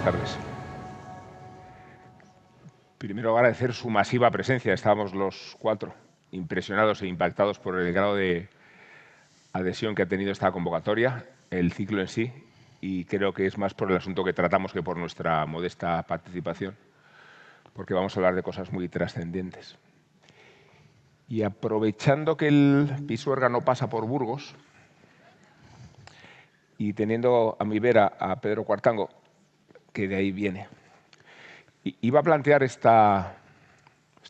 tardes. Primero agradecer su masiva presencia. Estábamos los cuatro impresionados e impactados por el grado de adhesión que ha tenido esta convocatoria, el ciclo en sí, y creo que es más por el asunto que tratamos que por nuestra modesta participación, porque vamos a hablar de cosas muy trascendentes. Y aprovechando que el Pisuerga no pasa por Burgos, y teniendo a mi vera a Pedro Cuartango, que de ahí viene, iba a plantear este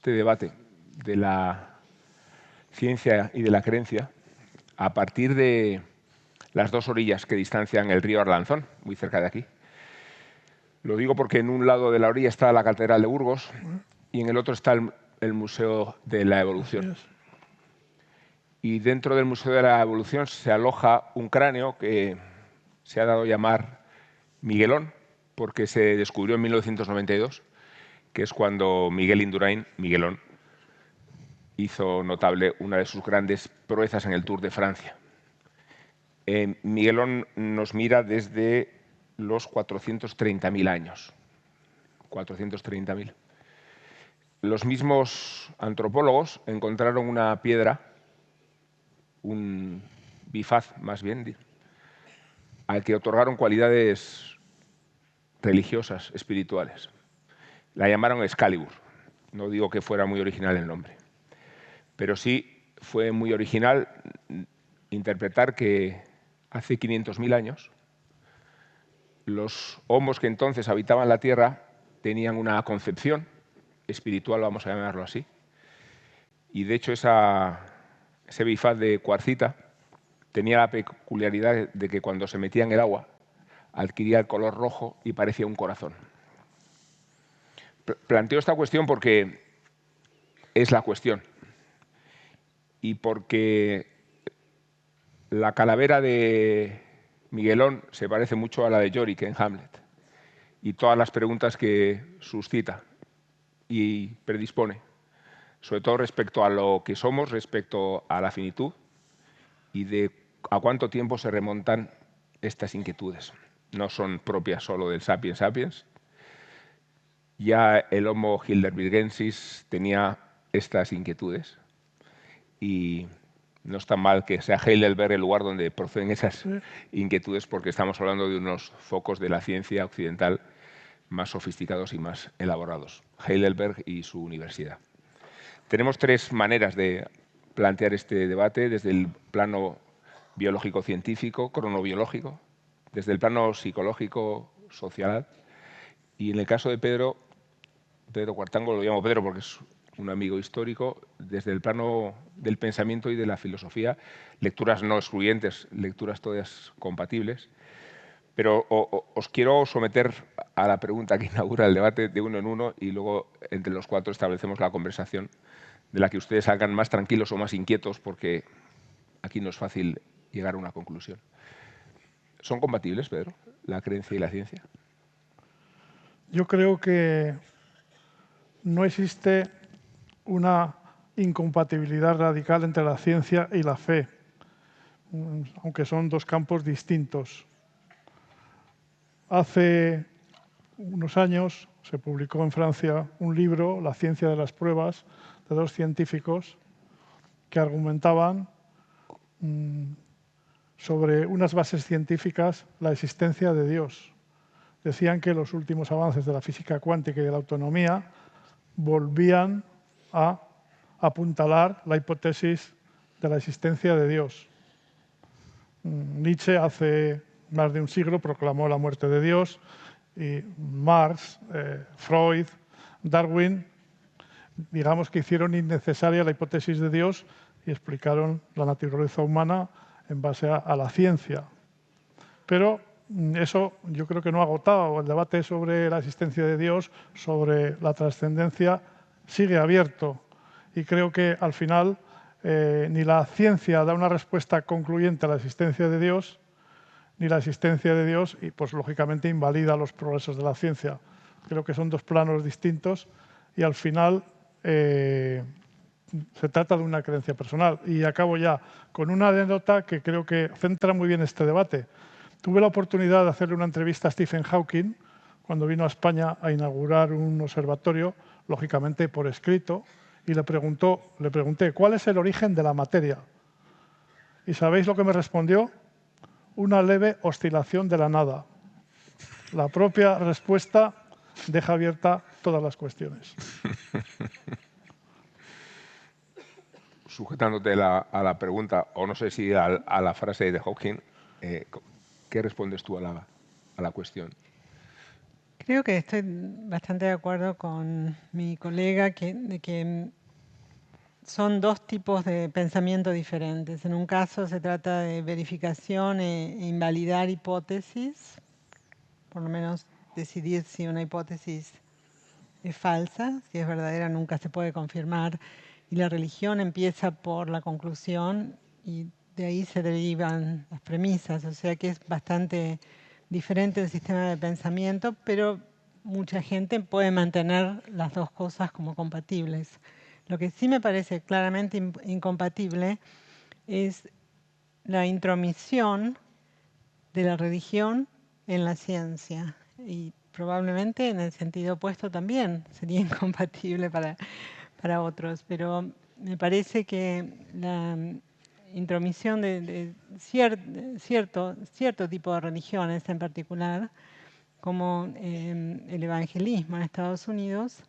debate de la ciencia y de la creencia a partir de las dos orillas que distancian el río Arlanzón, muy cerca de aquí. Lo digo porque en un lado de la orilla está la Catedral de Burgos y en el otro está el Museo de la Evolución. Y dentro del Museo de la Evolución se aloja un cráneo que se ha dado a llamar Miguelón, porque se descubrió en 1992, que es cuando Miguel Indurain, Miguelón, hizo notable una de sus grandes proezas en el Tour de Francia. Miguelón nos mira desde los 430.000 años. 430.000. Los mismos antropólogos encontraron una piedra, un bifaz más bien, al que otorgaron cualidades religiosas, espirituales. La llamaron Excalibur. No digo que fuera muy original el nombre, pero sí fue muy original interpretar que hace 500.000 años los homos que entonces habitaban la Tierra tenían una concepción espiritual, vamos a llamarlo así, y de hecho ese bifaz de cuarcita tenía la peculiaridad de que cuando se metía en el agua adquiría el color rojo y parecía un corazón. Planteo esta cuestión porque es la cuestión y porque la calavera de Miguelón se parece mucho a la de Yorick en Hamlet y todas las preguntas que suscita y predispone, sobre todo respecto a lo que somos, respecto a la finitud y de a cuánto tiempo se remontan estas inquietudes. No son propias solo del Sapiens Sapiens. Ya el Homo heidelbergensis tenía estas inquietudes y no está mal que sea Heidelberg el lugar donde proceden esas inquietudes, porque estamos hablando de unos focos de la ciencia occidental más sofisticados y más elaborados. Heidelberg y su universidad. Tenemos tres maneras de plantear este debate: desde el plano biológico-científico, cronobiológico, desde el plano psicológico-social, y en el caso de Pedro Cuartango, lo llamo Pedro porque es un amigo histórico, desde el plano del pensamiento y de la filosofía, lecturas no excluyentes, lecturas todas compatibles. Pero os quiero someter a la pregunta que inaugura el debate de uno en uno y luego entre los cuatro establecemos la conversación de la que ustedes salgan más tranquilos o más inquietos, porque aquí no es fácil llegar a una conclusión. ¿Son compatibles, Pedro, la creencia y la ciencia? Yo creo que no existe una incompatibilidad radical entre la ciencia y la fe, aunque son dos campos distintos. Hace unos años se publicó en Francia un libro, La ciencia de las pruebas, de dos científicos que argumentaban sobre unas bases científicas la existencia de Dios. Decían que los últimos avances de la física cuántica y de la autonomía volvían a apuntalar la hipótesis de la existencia de Dios. Nietzsche hace más de un siglo proclamó la muerte de Dios y Marx, Freud, Darwin, digamos que hicieron innecesaria la hipótesis de Dios y explicaron la naturaleza humana en base a la ciencia. Pero eso yo creo que no ha agotado. El debate sobre la existencia de Dios, sobre la trascendencia, sigue abierto. Y creo que al final ni la ciencia da una respuesta concluyente a la existencia de Dios, ni la existencia de Dios, y pues lógicamente invalida los progresos de la ciencia. Creo que son dos planos distintos y al final se trata de una creencia personal. Y acabo ya con una anécdota que creo que centra muy bien este debate. Tuve la oportunidad de hacerle una entrevista a Stephen Hawking cuando vino a España a inaugurar un observatorio, lógicamente por escrito, y le pregunté, ¿cuál es el origen de la materia? ¿Y sabéis lo que me respondió? Una leve oscilación de la nada. La propia respuesta deja abierta todas las cuestiones. Sujetándote a la pregunta, o no sé si a la frase de Hawking, ¿qué respondes tú a la cuestión? Creo que estoy bastante de acuerdo con mi colega de que son dos tipos de pensamiento diferentes. En un caso se trata de verificación e invalidar hipótesis, por lo menos decidir si una hipótesis es falsa, si es verdadera nunca se puede confirmar. Y la religión empieza por la conclusión y de ahí se derivan las premisas, o sea que es bastante diferente el sistema de pensamiento, pero mucha gente puede mantener las dos cosas como compatibles. Lo que sí me parece claramente incompatible es la intromisión de la religión en la ciencia. Y probablemente en el sentido opuesto también sería incompatible para otros. Pero me parece que la intromisión de cierto tipo de religiones en particular, como el evangelismo en Estados Unidos,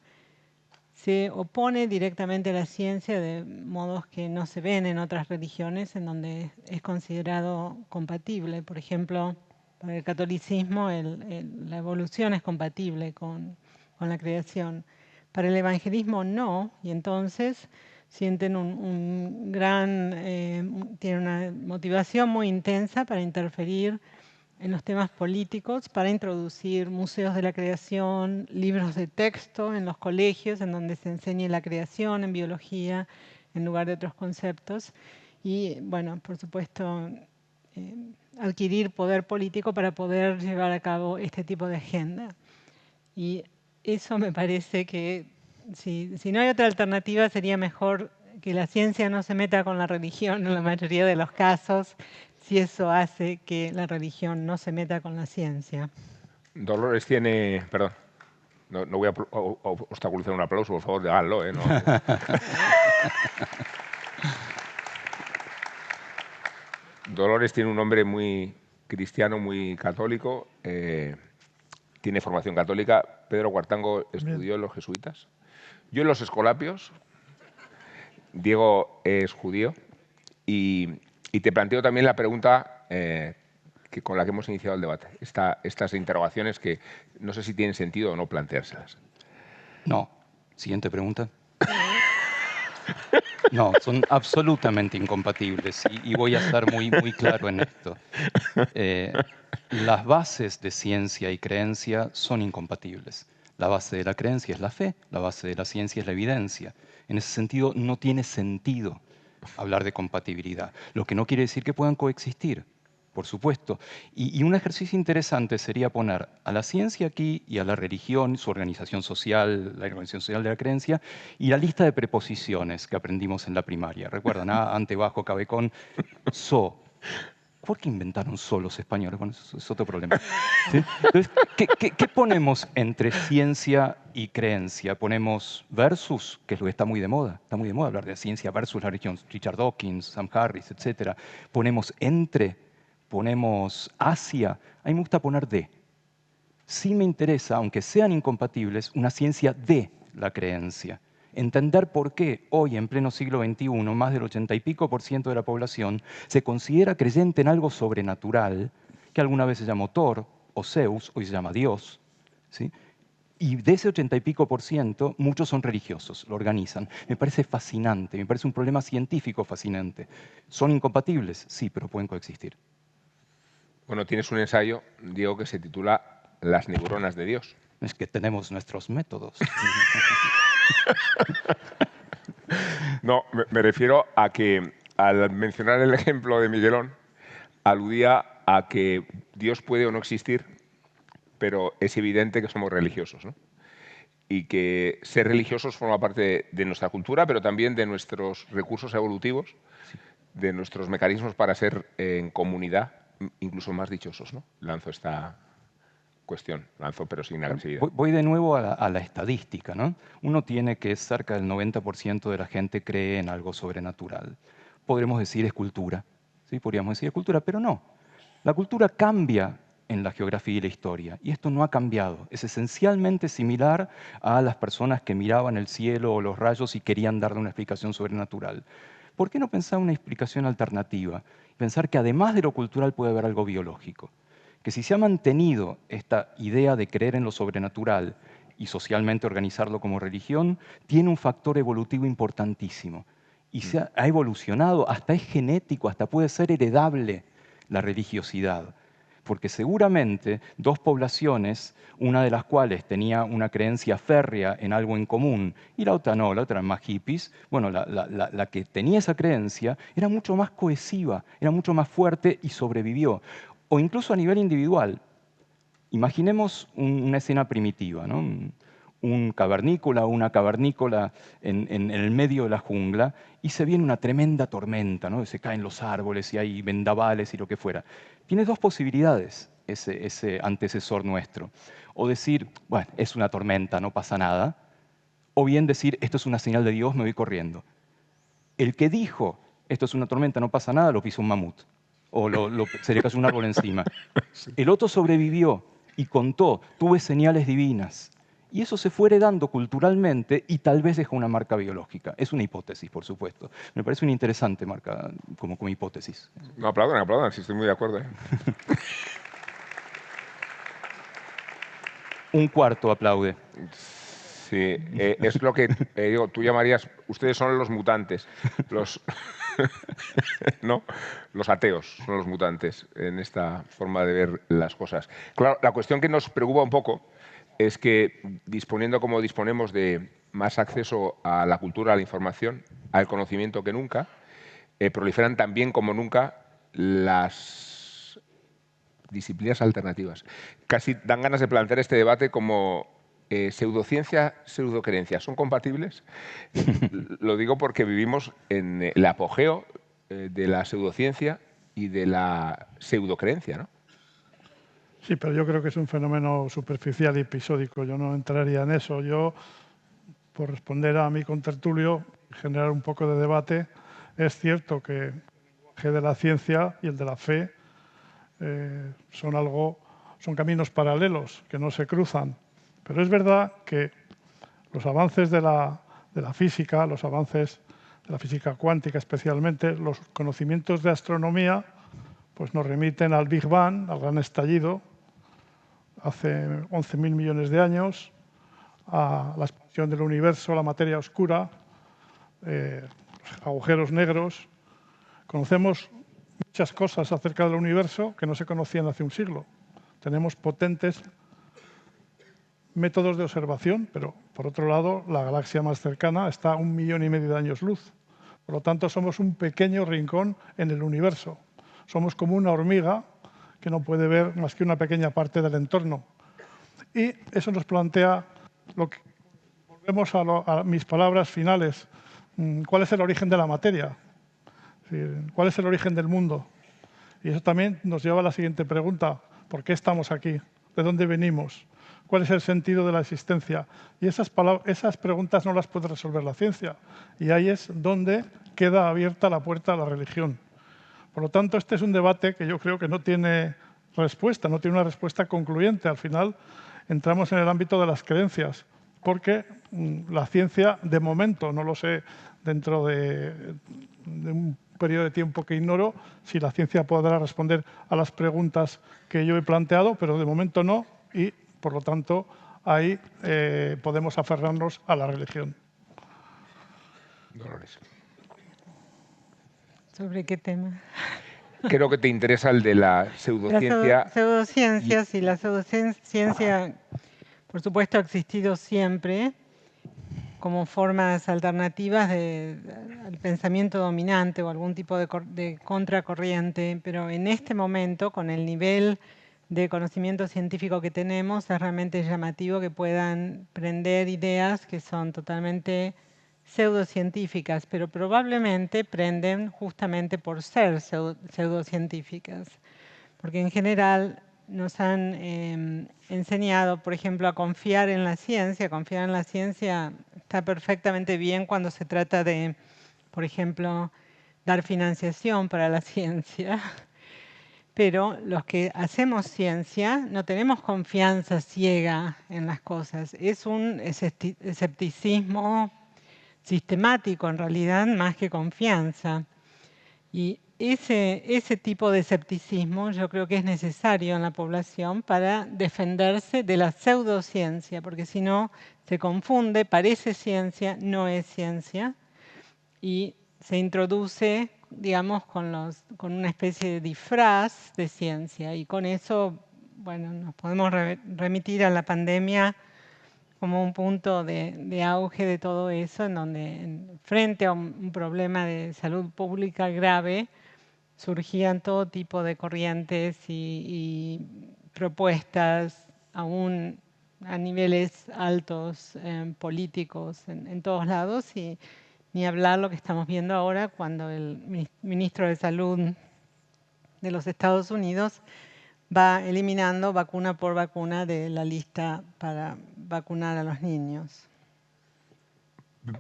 se opone directamente a la ciencia de modos que no se ven en otras religiones en donde es considerado compatible. Por ejemplo, para el catolicismo la evolución es compatible con la creación. Para el evangelismo no, y entonces sienten tienen una motivación muy intensa para interferir en los temas políticos, para introducir museos de la creación, libros de texto en los colegios en donde se enseñe la creación en biología en lugar de otros conceptos y, bueno, por supuesto, adquirir poder político para poder llevar a cabo este tipo de agenda. Y eso me parece que si no hay otra alternativa sería mejor que la ciencia no se meta con la religión en la mayoría de los casos, si eso hace que la religión no se meta con la ciencia. Dolores tiene... Perdón, no voy a obstaculizar un aplauso, por favor, háganlo, ¿eh? No. Dolores tiene un nombre muy cristiano, muy católico, tiene formación católica. Pedro Cuartango estudió en los jesuitas, yo en los escolapios, Diego es judío, y te planteo también la pregunta con la que hemos iniciado el debate, estas interrogaciones que no sé si tienen sentido o no planteárselas. No. Siguiente pregunta. No, son absolutamente incompatibles y voy a ser muy claro en esto. Las bases de ciencia y creencia son incompatibles. La base de la creencia es la fe, la base de la ciencia es la evidencia. En ese sentido, no tiene sentido hablar de compatibilidad, lo que no quiere decir que puedan coexistir, por supuesto. Y un ejercicio interesante sería poner a la ciencia aquí y a la religión, su organización social, la organización social de la creencia, y la lista de preposiciones que aprendimos en la primaria. ¿Recuerdan? Ante, bajo, cabe, con, so. ¿Por qué inventaron so los españoles? Bueno, eso es otro problema. ¿Sí? Entonces, ¿qué ponemos entre ciencia y creencia? Ponemos versus, que es lo que está muy de moda. Está muy de moda hablar de ciencia versus la religión. Richard Dawkins, Sam Harris, etc. Ponemos entre, ponemos hacia. A mí me gusta poner de. Sí me interesa, aunque sean incompatibles, una ciencia de la creencia. Entender por qué hoy, en pleno siglo XXI, más del 80 y pico % de la población se considera creyente en algo sobrenatural, que alguna vez se llamó Thor o Zeus, hoy se llama Dios, ¿sí? Y de ese 80 y pico %, muchos son religiosos, lo organizan. Me parece fascinante, me parece un problema científico fascinante. ¿Son incompatibles? Sí, pero pueden coexistir. Bueno, tienes un ensayo, Diego, que se titula Las neuronas de Dios. Es que tenemos nuestros métodos. No, me refiero a que al mencionar el ejemplo de Miguelón, aludía a que Dios puede o no existir, pero es evidente que somos religiosos, ¿no? Y que ser religiosos forma parte de nuestra cultura, pero también de nuestros recursos evolutivos, de nuestros mecanismos para ser en comunidad, incluso más dichosos, ¿no? Lanzo esta cuestión. Lanzo, pero sin agresividad. Voy de nuevo a la estadística, ¿no? Uno tiene que cerca del 90% de la gente cree en algo sobrenatural. Podremos decir es cultura, ¿sí? Podríamos decir es cultura, pero no. La cultura cambia en la geografía y la historia, y esto no ha cambiado. Es esencialmente similar a las personas que miraban el cielo o los rayos y querían darle una explicación sobrenatural. ¿Por qué no pensar una explicación alternativa? Pensar que además de lo cultural puede haber algo biológico. Que si se ha mantenido esta idea de creer en lo sobrenatural y socialmente organizarlo como religión, tiene un factor evolutivo importantísimo. Y se ha evolucionado, hasta es genético, hasta puede ser heredable la religiosidad. Porque seguramente dos poblaciones, una de las cuales tenía una creencia férrea en algo en común y la otra no, la otra más hippies, bueno, la que tenía esa creencia era mucho más cohesiva, era mucho más fuerte y sobrevivió. O incluso a nivel individual. Imaginemos una escena primitiva, ¿no? Un cavernícola o una cavernícola en el medio de la jungla y se viene una tremenda tormenta, ¿no? Se caen los árboles y hay vendavales y lo que fuera. Tiene dos posibilidades ese antecesor nuestro. O decir, bueno, es una tormenta, no pasa nada. O bien decir, esto es una señal de Dios, me voy corriendo. El que dijo, esto es una tormenta, no pasa nada, lo pisó un mamut. O se le cayó un árbol encima. Sí. El otro sobrevivió y contó, tuve señales divinas. Y eso se fue heredando culturalmente y tal vez dejó una marca biológica. Es una hipótesis, por supuesto. Me parece una interesante marca como hipótesis. No, aplaudan, si estoy muy de acuerdo. Un cuarto aplaude. Sí, es lo que digo, tú llamarías, ustedes son los mutantes, ¿no? Los ateos son los mutantes en esta forma de ver las cosas. Claro, la cuestión que nos preocupa un poco es que disponiendo como disponemos de más acceso a la cultura, a la información, al conocimiento que nunca, proliferan también como nunca las disciplinas alternativas. Casi dan ganas de plantear este debate como pseudociencia, pseudocreencia. ¿Son compatibles? Lo digo porque vivimos en el apogeo de la pseudociencia y de la pseudocreencia, ¿no? Sí, pero yo creo que es un fenómeno superficial y episódico. Yo no entraría en eso. Yo, por responder a mi contertulio, generar un poco de debate, es cierto que el lenguaje de la ciencia y el de la fe son caminos paralelos que no se cruzan. Pero es verdad que los avances de la física, los avances de la física cuántica especialmente, los conocimientos de astronomía, pues nos remiten al Big Bang, al gran estallido, hace 11.000 millones de años, a la expansión del universo, la materia oscura, agujeros negros. Conocemos muchas cosas acerca del universo que no se conocían hace un siglo. Tenemos potentes métodos de observación, pero por otro lado, la galaxia más cercana está a 1,5 millones de años luz. Por lo tanto, somos un pequeño rincón en el universo. Somos como una hormiga que no puede ver más que una pequeña parte del entorno. Y eso nos plantea, volvemos a mis palabras finales, ¿cuál es el origen de la materia? Es decir, ¿cuál es el origen del mundo? Y eso también nos lleva a la siguiente pregunta, ¿por qué estamos aquí? ¿De dónde venimos? ¿Cuál es el sentido de la existencia? Y esas preguntas no las puede resolver la ciencia. Y ahí es donde queda abierta la puerta a la religión. Por lo tanto, este es un debate que yo creo que no tiene respuesta, no tiene una respuesta concluyente. Al final entramos en el ámbito de las creencias, porque la ciencia, de momento, no lo sé, dentro de un periodo de tiempo que ignoro, si la ciencia podrá responder a las preguntas que yo he planteado, pero de momento no, y por lo tanto ahí podemos aferrarnos a la religión. Dolores. ¿Sobre qué tema? Creo que te interesa el de la pseudociencia. Las pseudociencias y la pseudociencia, por supuesto, ha existido siempre como formas alternativas al pensamiento dominante o algún tipo de contracorriente, pero en este momento, con el nivel de conocimiento científico que tenemos, es realmente llamativo que puedan prender ideas que son totalmente pseudocientíficas, pero probablemente prenden justamente por ser pseudocientíficas. Porque en general nos han enseñado, por ejemplo, a confiar en la ciencia. Confiar en la ciencia está perfectamente bien cuando se trata de, por ejemplo, dar financiación para la ciencia. Pero los que hacemos ciencia no tenemos confianza ciega en las cosas. Es un escepticismo sistemático, en realidad, más que confianza. Y ese tipo de escepticismo yo creo que es necesario en la población para defenderse de la pseudociencia, porque si no se confunde, parece ciencia, no es ciencia, y se introduce, digamos, con una especie de disfraz de ciencia. Y con eso, bueno, nos podemos remitir a la pandemia como un punto de auge de todo eso, en donde frente a un problema de salud pública grave, surgían todo tipo de corrientes y propuestas, aún a niveles altos políticos en todos lados, y ni hablar lo que estamos viendo ahora cuando el ministro de Salud de los Estados Unidos va eliminando vacuna por vacuna de la lista para vacunar a los niños.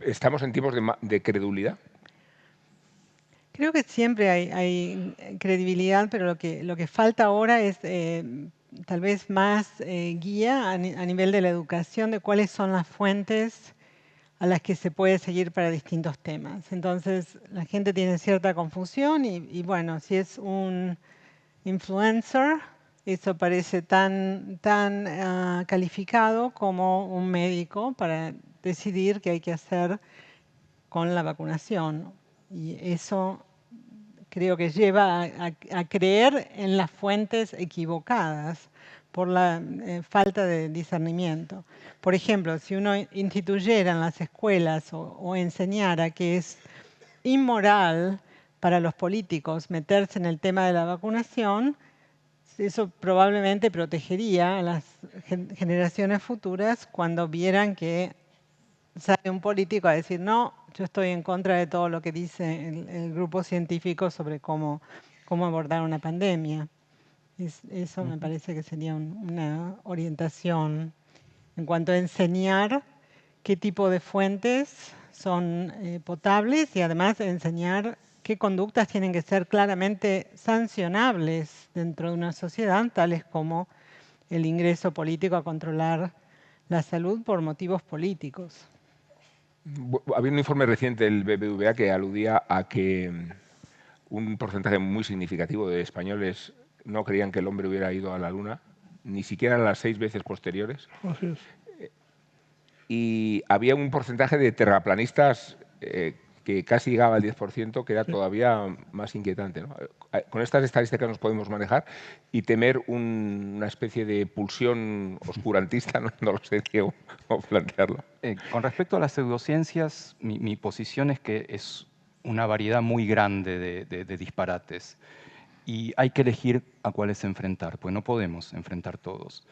¿Estamos en tiempos de credulidad? Creo que siempre hay credibilidad, pero lo que falta ahora es tal vez más guía a nivel de la educación de cuáles son las fuentes a las que se puede seguir para distintos temas. Entonces, la gente tiene cierta confusión y bueno, si es un influencer, eso parece tan calificado como un médico para decidir qué hay que hacer con la vacunación. Y eso creo que lleva a creer en las fuentes equivocadas por la falta de discernimiento. Por ejemplo, si uno instituyera en las escuelas o enseñara que es inmoral para los políticos meterse en el tema de la vacunación, eso probablemente protegería a las generaciones futuras cuando vieran que sale un político a decir, no, yo estoy en contra de todo lo que dice el grupo científico sobre cómo abordar una pandemia. Eso me parece que sería una orientación en cuanto a enseñar qué tipo de fuentes son potables y además enseñar qué conductas tienen que ser claramente sancionables dentro de una sociedad, tales como el ingreso político a controlar la salud por motivos políticos. Había un informe reciente del BBVA que aludía a que un porcentaje muy significativo de españoles no creían que el hombre hubiera ido a la Luna, ni siquiera las 6 veces posteriores. Así es. Y había un porcentaje de terraplanistas que casi llegaba al 10%, que era todavía más inquietante, ¿no? Con estas estadísticas nos podemos manejar y temer una especie de pulsión oscurantista, no lo sé cómo plantearlo. Con respecto a las pseudociencias, mi posición es que es una variedad muy grande de disparates y hay que elegir a cuáles enfrentar, pues no podemos enfrentar todos.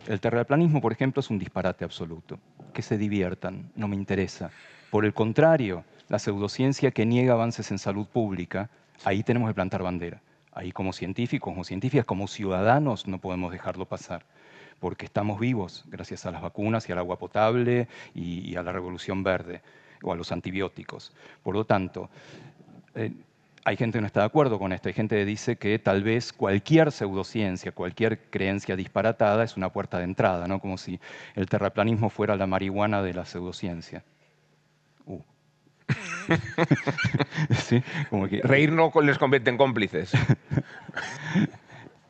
El terraplanismo, por ejemplo, es un disparate absoluto. Que se diviertan, no me interesa. Por el contrario, la pseudociencia que niega avances en salud pública, ahí tenemos que plantar bandera. Ahí como científicos, como científicas, como ciudadanos no podemos dejarlo pasar, porque estamos vivos gracias a las vacunas y al agua potable y a la revolución verde o a los antibióticos. Por lo tanto, hay gente que no está de acuerdo con esto. Hay gente que dice que tal vez cualquier pseudociencia, cualquier creencia disparatada es una puerta de entrada, ¿no? Como si el terraplanismo fuera la marihuana de la pseudociencia. ¿Sí? Como que, reír no les convierte en cómplices.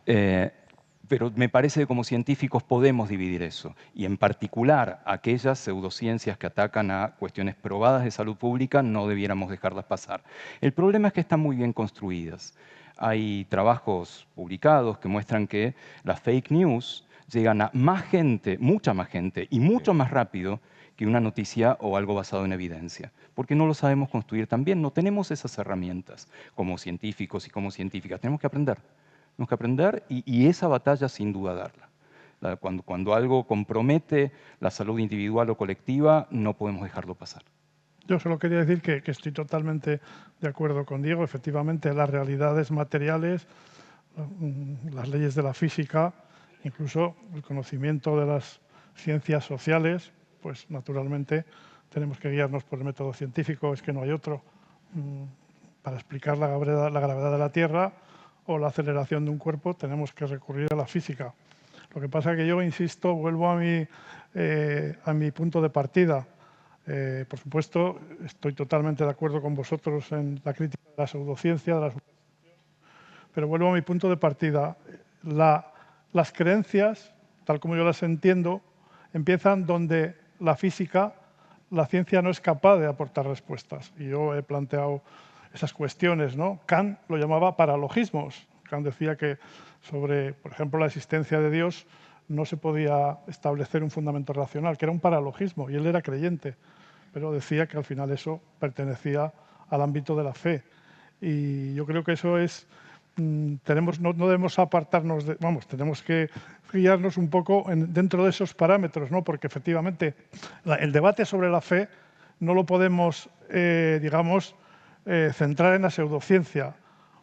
Pero me parece que como científicos podemos dividir eso, y en particular aquellas pseudociencias que atacan a cuestiones probadas de salud pública no debiéramos dejarlas pasar. El problema es que están muy bien construidas. Hay trabajos publicados que muestran que las fake news llegan a más gente, mucha más gente, y mucho más rápido que una noticia o algo basado en evidencia, porque no lo sabemos construir tan bien, no tenemos esas herramientas como científicos y como científicas, tenemos que aprender. Tenemos que aprender y esa batalla sin duda darla. Cuando algo compromete la salud individual o colectiva, no podemos dejarlo pasar. Yo solo quería decir que estoy totalmente de acuerdo con Diego. Efectivamente, las realidades materiales las leyes de la física, incluso el conocimiento de las ciencias sociales, pues naturalmente tenemos que guiarnos por el método científico, es que no hay otro, para explicar la gravedad de la Tierra o la aceleración de un cuerpo tenemos que recurrir a la física. Lo que pasa es que yo, insisto, vuelvo a mi punto de partida. Por supuesto, estoy totalmente de acuerdo con vosotros en la crítica de la pseudociencia, de la superstición, pero vuelvo a mi punto de partida. Las creencias, tal como yo las entiendo, empiezan donde la física, la ciencia no es capaz de aportar respuestas. Y yo he planteado esas cuestiones, ¿no? Kant lo llamaba paralogismos. Kant decía que sobre, por ejemplo, la existencia de Dios no se podía establecer un fundamento racional, que era un paralogismo, y él era creyente, pero decía que al final eso pertenecía al ámbito de la fe. Y yo creo que eso es... no debemos apartarnos tenemos que guiarnos un poco dentro de esos parámetros, ¿no? Porque efectivamente el debate sobre la fe no lo podemos, centrar en la pseudociencia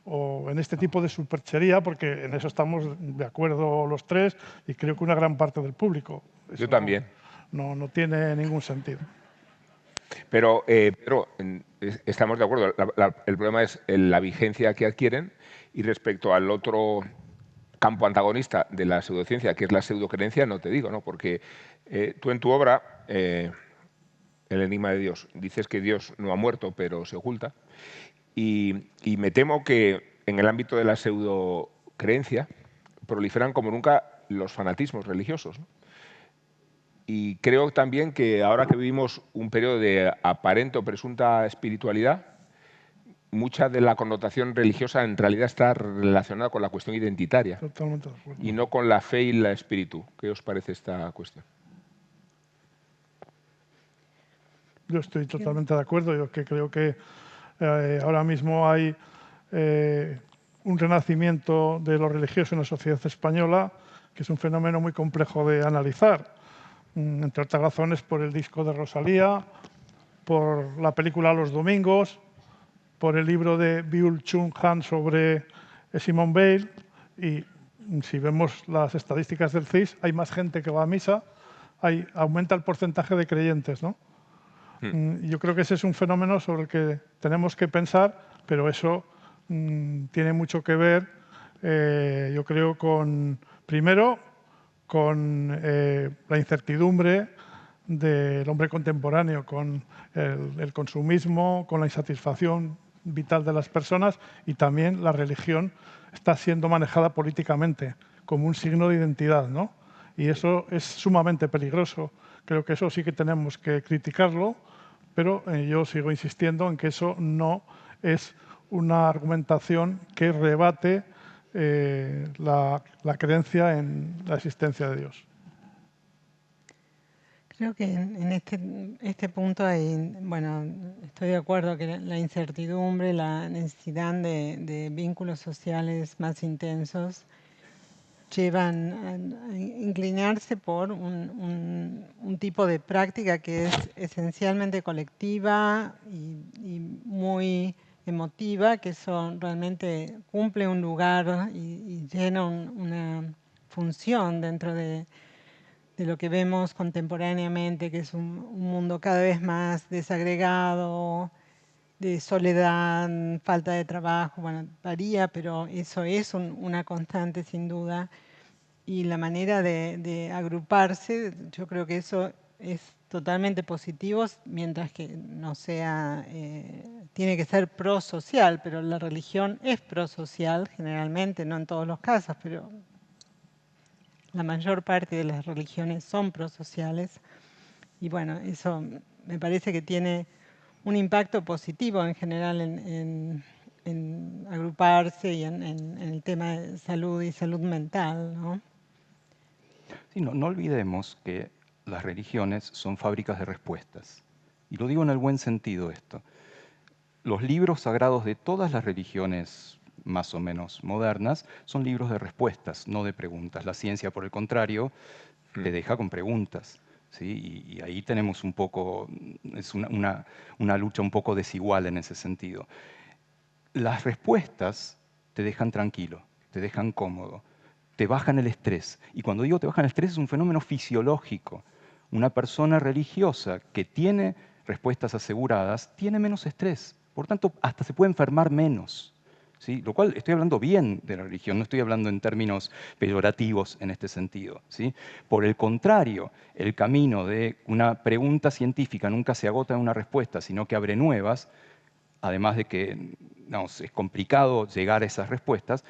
o en este tipo de superchería, porque en eso estamos de acuerdo los tres y creo que una gran parte del público. Eso Yo también. no tiene ningún sentido. Pero estamos de acuerdo. El problema es la vigencia que adquieren y respecto al otro campo antagonista de la pseudociencia, que es la pseudocreencia, no te digo, ¿no? Porque tú en tu obra, El enigma de Dios, dices que Dios no ha muerto, pero se oculta. Y me temo que en el ámbito de la pseudocreencia proliferan como nunca los fanatismos religiosos, ¿no? Y creo también que ahora que vivimos un periodo de aparente o presunta espiritualidad, mucha de la connotación religiosa en realidad está relacionada con la cuestión identitaria. Totalmente de acuerdo. Y no con la fe y el espíritu. ¿Qué os parece esta cuestión? Yo estoy totalmente de acuerdo. Yo creo que ahora mismo hay un renacimiento de lo religioso en la sociedad española, que es un fenómeno muy complejo de analizar, entre otras razones por el disco de Rosalía, por la película Los Domingos, por el libro de Byung-Chul Han sobre Simone Weil, y si vemos las estadísticas del CIS, hay más gente que va a misa, aumenta el porcentaje de creyentes, ¿no? Yo creo que ese es un fenómeno sobre el que tenemos que pensar, pero eso tiene mucho que ver, yo creo, primero, con la incertidumbre del hombre contemporáneo, con el consumismo, con la insatisfacción vital de las personas, y también la religión está siendo manejada políticamente como un signo de identidad, ¿no? Y eso es sumamente peligroso. Creo que eso sí que tenemos que criticarlo, pero yo sigo insistiendo en que eso no es una argumentación que rebate la creencia en la existencia de Dios. Creo que en este punto estoy de acuerdo que la incertidumbre, la necesidad de vínculos sociales más intensos llevan a inclinarse por un tipo de práctica que es esencialmente colectiva y muy emotiva, que eso realmente cumple un lugar y llena una función dentro de lo que vemos contemporáneamente, que es un mundo cada vez más desagregado, de soledad, falta de trabajo, bueno, varía, pero eso es una constante sin duda. Y la manera de agruparse, yo creo que eso es totalmente positivo, mientras que no sea, tiene que ser prosocial, pero la religión es prosocial generalmente, no en todos los casos, pero la mayor parte de las religiones son prosociales. Y bueno, eso me parece que tiene un impacto positivo en general en agruparse y en el tema de salud y salud mental, ¿no? Sí, no olvidemos que las religiones son fábricas de respuestas. Y lo digo en el buen sentido esto. Los libros sagrados de todas las religiones más o menos modernas son libros de respuestas, no de preguntas. La ciencia, por el contrario, te deja con preguntas, ¿sí? Y ahí tenemos un poco, es una lucha un poco desigual en ese sentido. Las respuestas te dejan tranquilo, te dejan cómodo, te bajan el estrés. Y cuando digo te bajan el estrés es un fenómeno fisiológico. Una persona religiosa que tiene respuestas aseguradas tiene menos estrés. Por tanto, hasta se puede enfermar menos. ¿Sí? Lo cual estoy hablando bien de la religión, no estoy hablando en términos peyorativos en este sentido. ¿Sí? Por el contrario, el camino de una pregunta científica nunca se agota en una respuesta, sino que abre nuevas, además de que es complicado llegar a esas respuestas,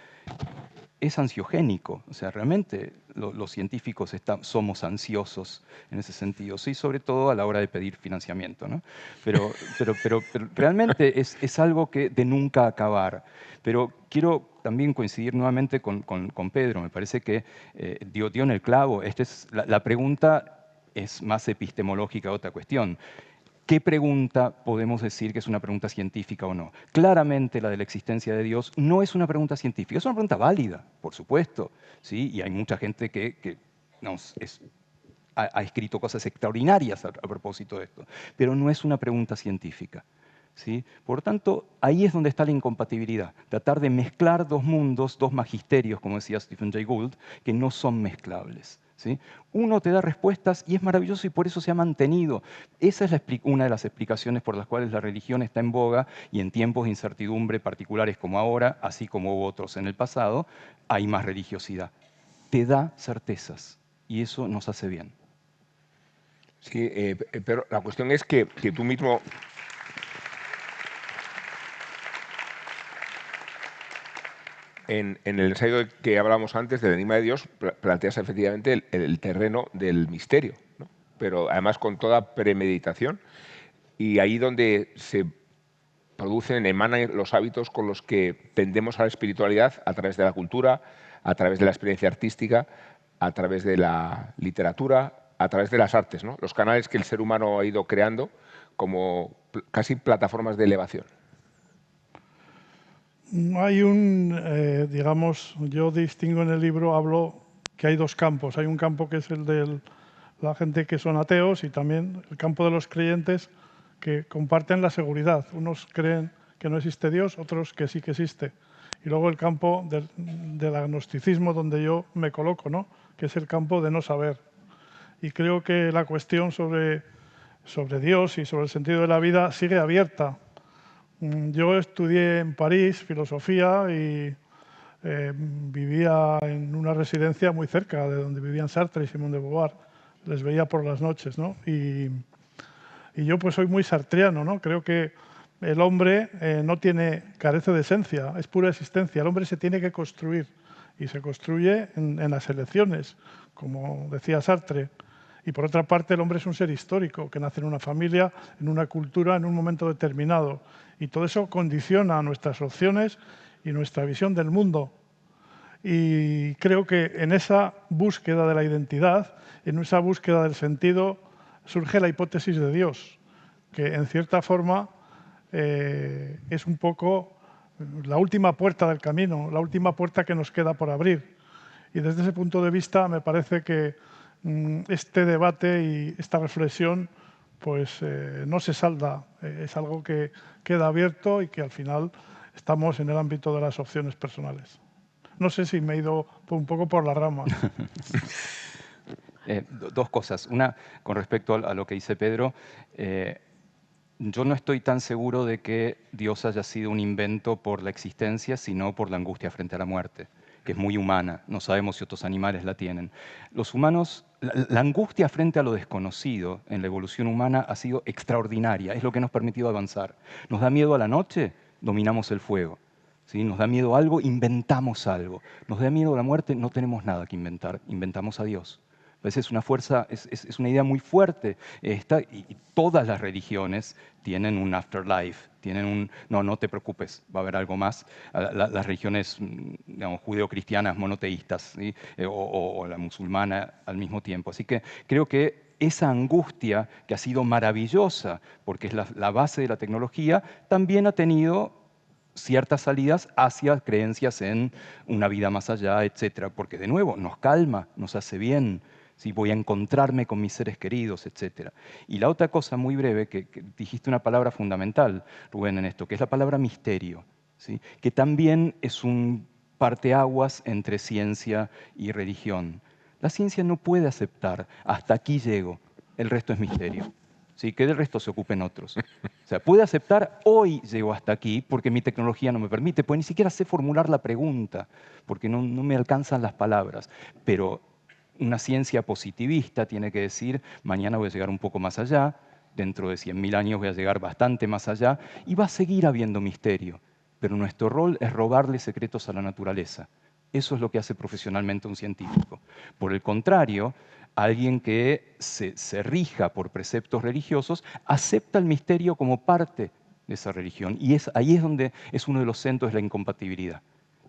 es ansiogénico. O sea, realmente los científicos somos ansiosos en ese sentido, sí, sobre todo a la hora de pedir financiamiento, ¿no? Pero realmente es algo que de nunca acabar. Pero quiero también coincidir nuevamente con Pedro. Me parece que dio en el clavo. La pregunta es más epistemológica, otra cuestión. ¿Qué pregunta podemos decir que es una pregunta científica o no? Claramente la de la existencia de Dios no es una pregunta científica, es una pregunta válida, por supuesto, ¿sí? Y hay mucha gente que ha escrito cosas extraordinarias a propósito de esto, pero no es una pregunta científica. ¿Sí? Por tanto, ahí es donde está la incompatibilidad, tratar de mezclar dos mundos, dos magisterios, como decía Stephen Jay Gould, que no son mezclables. ¿Sí? Uno te da respuestas y es maravilloso y por eso se ha mantenido. Esa es una de las explicaciones por las cuales la religión está en boga y en tiempos de incertidumbre particulares como ahora, así como hubo otros en el pasado, hay más religiosidad. Te da certezas y eso nos hace bien. Sí, pero la cuestión es que tú mismo... En el ensayo que hablábamos antes del enigma de Dios, planteas efectivamente el terreno del misterio, ¿no? Pero además con toda premeditación. Y ahí donde se producen, emanan los hábitos con los que tendemos a la espiritualidad a través de la cultura, a través de la experiencia artística, a través de la literatura, a través de las artes, ¿no? Los canales que el ser humano ha ido creando como casi plataformas de elevación. Hay digamos, yo distingo en el libro, hablo que hay dos campos. Hay un campo que es el de la gente que son ateos y también el campo de los creyentes que comparten la seguridad. Unos creen que no existe Dios, otros que sí que existe. Y luego el campo del agnosticismo, donde yo me coloco, ¿no? Que es el campo de no saber. Y creo que la cuestión sobre Dios y sobre el sentido de la vida sigue abierta. Yo estudié en París filosofía y vivía en una residencia muy cerca de donde vivían Sartre y Simone de Beauvoir. Les veía por las noches, ¿no? Y yo pues soy muy sartreano, ¿no? Creo que el hombre carece de esencia, es pura existencia. El hombre se tiene que construir y se construye en las elecciones, como decía Sartre. Y por otra parte, el hombre es un ser histórico que nace en una familia, en una cultura, en un momento determinado. Y todo eso condiciona nuestras opciones y nuestra visión del mundo. Y creo que en esa búsqueda de la identidad, en esa búsqueda del sentido, surge la hipótesis de Dios, que en cierta forma es un poco la última puerta del camino, la última puerta que nos queda por abrir. Y desde ese punto de vista me parece que este debate y esta reflexión pues no se salda, es algo que queda abierto y que al final estamos en el ámbito de las opciones personales. No sé si me he ido un poco por las ramas. Dos cosas. Una, con respecto a lo que dice Pedro, yo no estoy tan seguro de que Dios haya sido un invento por la existencia, sino por la angustia frente a la muerte, que es muy humana. No sabemos si otros animales la tienen. Los humanos, la angustia frente a lo desconocido en la evolución humana ha sido extraordinaria. Es lo que nos ha permitido avanzar. ¿Nos da miedo a la noche? Dominamos el fuego. ¿Sí? Nos da miedo algo, inventamos algo. Nos da miedo a la muerte, no tenemos nada que inventar, inventamos a Dios. Es una fuerza, es una idea muy fuerte esta, y todas las religiones tienen un afterlife, tienen no te preocupes, va a haber algo más. Las religiones, digamos, judeocristianas monoteístas, ¿sí? o la musulmana al mismo tiempo. Así que creo que esa angustia, que ha sido maravillosa, porque es la base de la tecnología, también ha tenido ciertas salidas hacia creencias en una vida más allá, etcétera, porque de nuevo nos calma, nos hace bien. ¿Sí? Voy a encontrarme con mis seres queridos, etc. Y la otra cosa muy breve, que dijiste una palabra fundamental, Rubén, en esto, que es la palabra misterio, ¿sí? Que también es un parteaguas entre ciencia y religión. La ciencia no puede aceptar, hasta aquí llego, el resto es misterio. ¿Sí? Que del resto se ocupen otros. O sea, puede aceptar, hoy llego hasta aquí porque mi tecnología no me permite, pues ni siquiera sé formular la pregunta, porque no me alcanzan las palabras. Pero una ciencia positivista tiene que decir, mañana voy a llegar un poco más allá, dentro de 100.000 años voy a llegar bastante más allá, y va a seguir habiendo misterio. Pero nuestro rol es robarle secretos a la naturaleza. Eso es lo que hace profesionalmente un científico. Por el contrario, alguien que se rija por preceptos religiosos acepta el misterio como parte de esa religión. Y ahí es donde es uno de los centros de la incompatibilidad.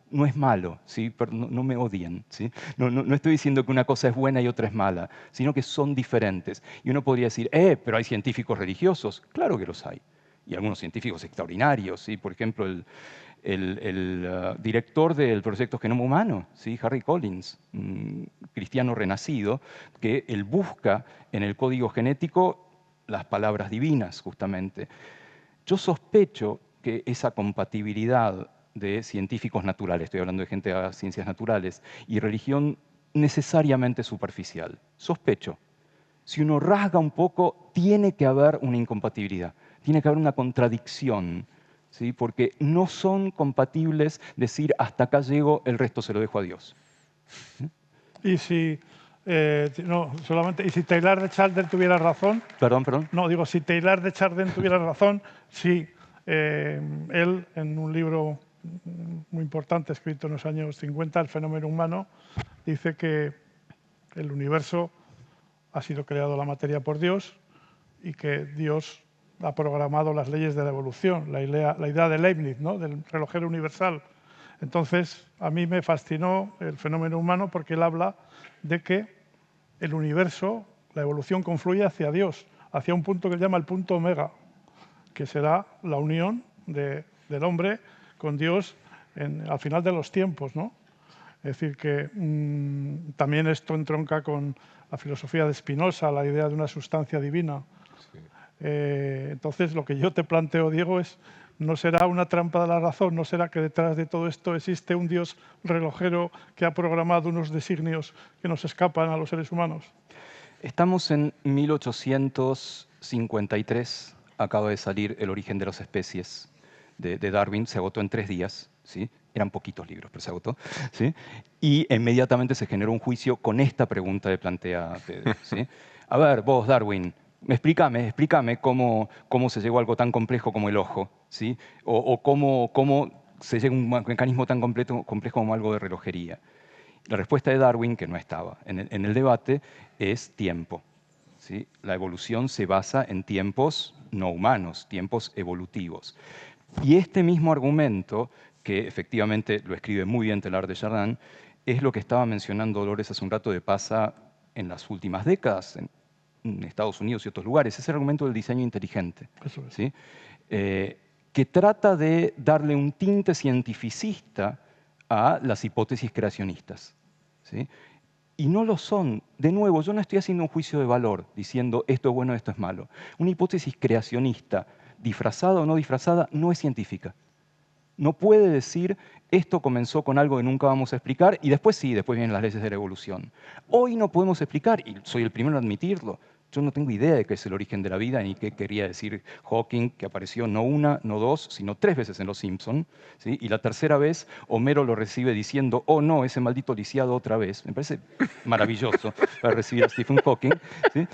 No es malo, ¿sí? Pero no me odien, ¿sí? No estoy diciendo que una cosa es buena y otra es mala, sino que son diferentes. Y uno podría decir, pero hay científicos religiosos. Claro que los hay. Y algunos científicos extraordinarios, ¿sí? Por ejemplo, el director del proyecto Genoma Humano, ¿sí? Harry Collins, un cristiano renacido, que él busca en el código genético las palabras divinas, justamente. Yo sospecho que esa compatibilidad de científicos naturales, estoy hablando de gente de ciencias naturales, y religión necesariamente superficial. Sospecho. Si uno rasga un poco, tiene que haber una incompatibilidad, tiene que haber una contradicción, ¿sí? Porque no son compatibles decir hasta acá llego, el resto se lo dejo a Dios. Y si, y si Teilhard de Chardin tuviera razón... Perdón. No, digo, si Teilhard de Chardin tuviera razón, sí, él, en un libro muy importante, escrito en los años 50, El fenómeno humano, dice que el universo ha sido creado la materia por Dios y que Dios ha programado las leyes de la evolución, la idea de Leibniz, ¿no? Del relojero universal. Entonces, a mí me fascinó el fenómeno humano porque él habla de que el universo, la evolución confluye hacia Dios, hacia un punto que él llama el punto omega, que será la unión del hombre con Dios al final de los tiempos, ¿no? Es decir, que también esto entronca con la filosofía de Spinoza, la idea de una sustancia divina. Sí. Entonces, lo que yo te planteo, Diego, es, ¿no será una trampa de la razón? ¿No será que detrás de todo esto existe un Dios relojero que ha programado unos designios que nos escapan a los seres humanos? Estamos en 1853, acaba de salir El origen de las especies de Darwin, se agotó en 3 días, ¿sí? Eran poquitos libros, pero se agotó, ¿sí? Y inmediatamente se generó un juicio con esta pregunta de plantea, ¿sí? A ver, vos, Darwin, explícame cómo se llegó a algo tan complejo como el ojo, ¿sí? O cómo se llega a un mecanismo tan complejo como algo de relojería. La respuesta de Darwin, que no estaba en el debate, es tiempo, ¿sí? La evolución se basa en tiempos no humanos, tiempos evolutivos. Y este mismo argumento, que efectivamente lo escribe muy bien Teilhard de Chardin, es lo que estaba mencionando Dolores hace un rato de pasa en las últimas décadas, en Estados Unidos y otros lugares. Es el argumento del diseño inteligente, ¿sí? Que trata de darle un tinte cientificista a las hipótesis creacionistas, ¿sí? Y no lo son. De nuevo, yo no estoy haciendo un juicio de valor diciendo esto es bueno, esto es malo. Una hipótesis creacionista, disfrazada o no disfrazada, no es científica. No puede decir esto comenzó con algo que nunca vamos a explicar y después sí, después vienen las leyes de la evolución. Hoy no podemos explicar, y soy el primero en admitirlo, yo no tengo idea de qué es el origen de la vida ni qué quería decir Hawking, que apareció no una, no dos, sino 3 veces en Los Simpson, ¿sí? Y la tercera vez Homero lo recibe diciendo, oh no, ese maldito lisiado otra vez. Me parece maravilloso para recibir a Stephen Hawking, ¿sí?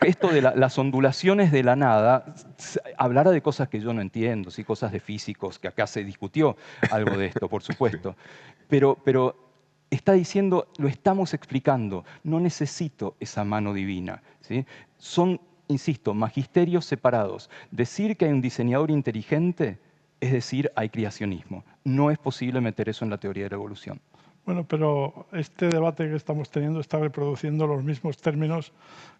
Esto de las ondulaciones de la nada, hablará de cosas que yo no entiendo, ¿sí? Cosas de físicos, que acá se discutió algo de esto, por supuesto. Pero está diciendo, lo estamos explicando, no necesito esa mano divina, ¿sí? Son, insisto, magisterios separados. Decir que hay un diseñador inteligente es decir, hay creacionismo. No es posible meter eso en la teoría de la evolución. Bueno, pero este debate que estamos teniendo está reproduciendo los mismos términos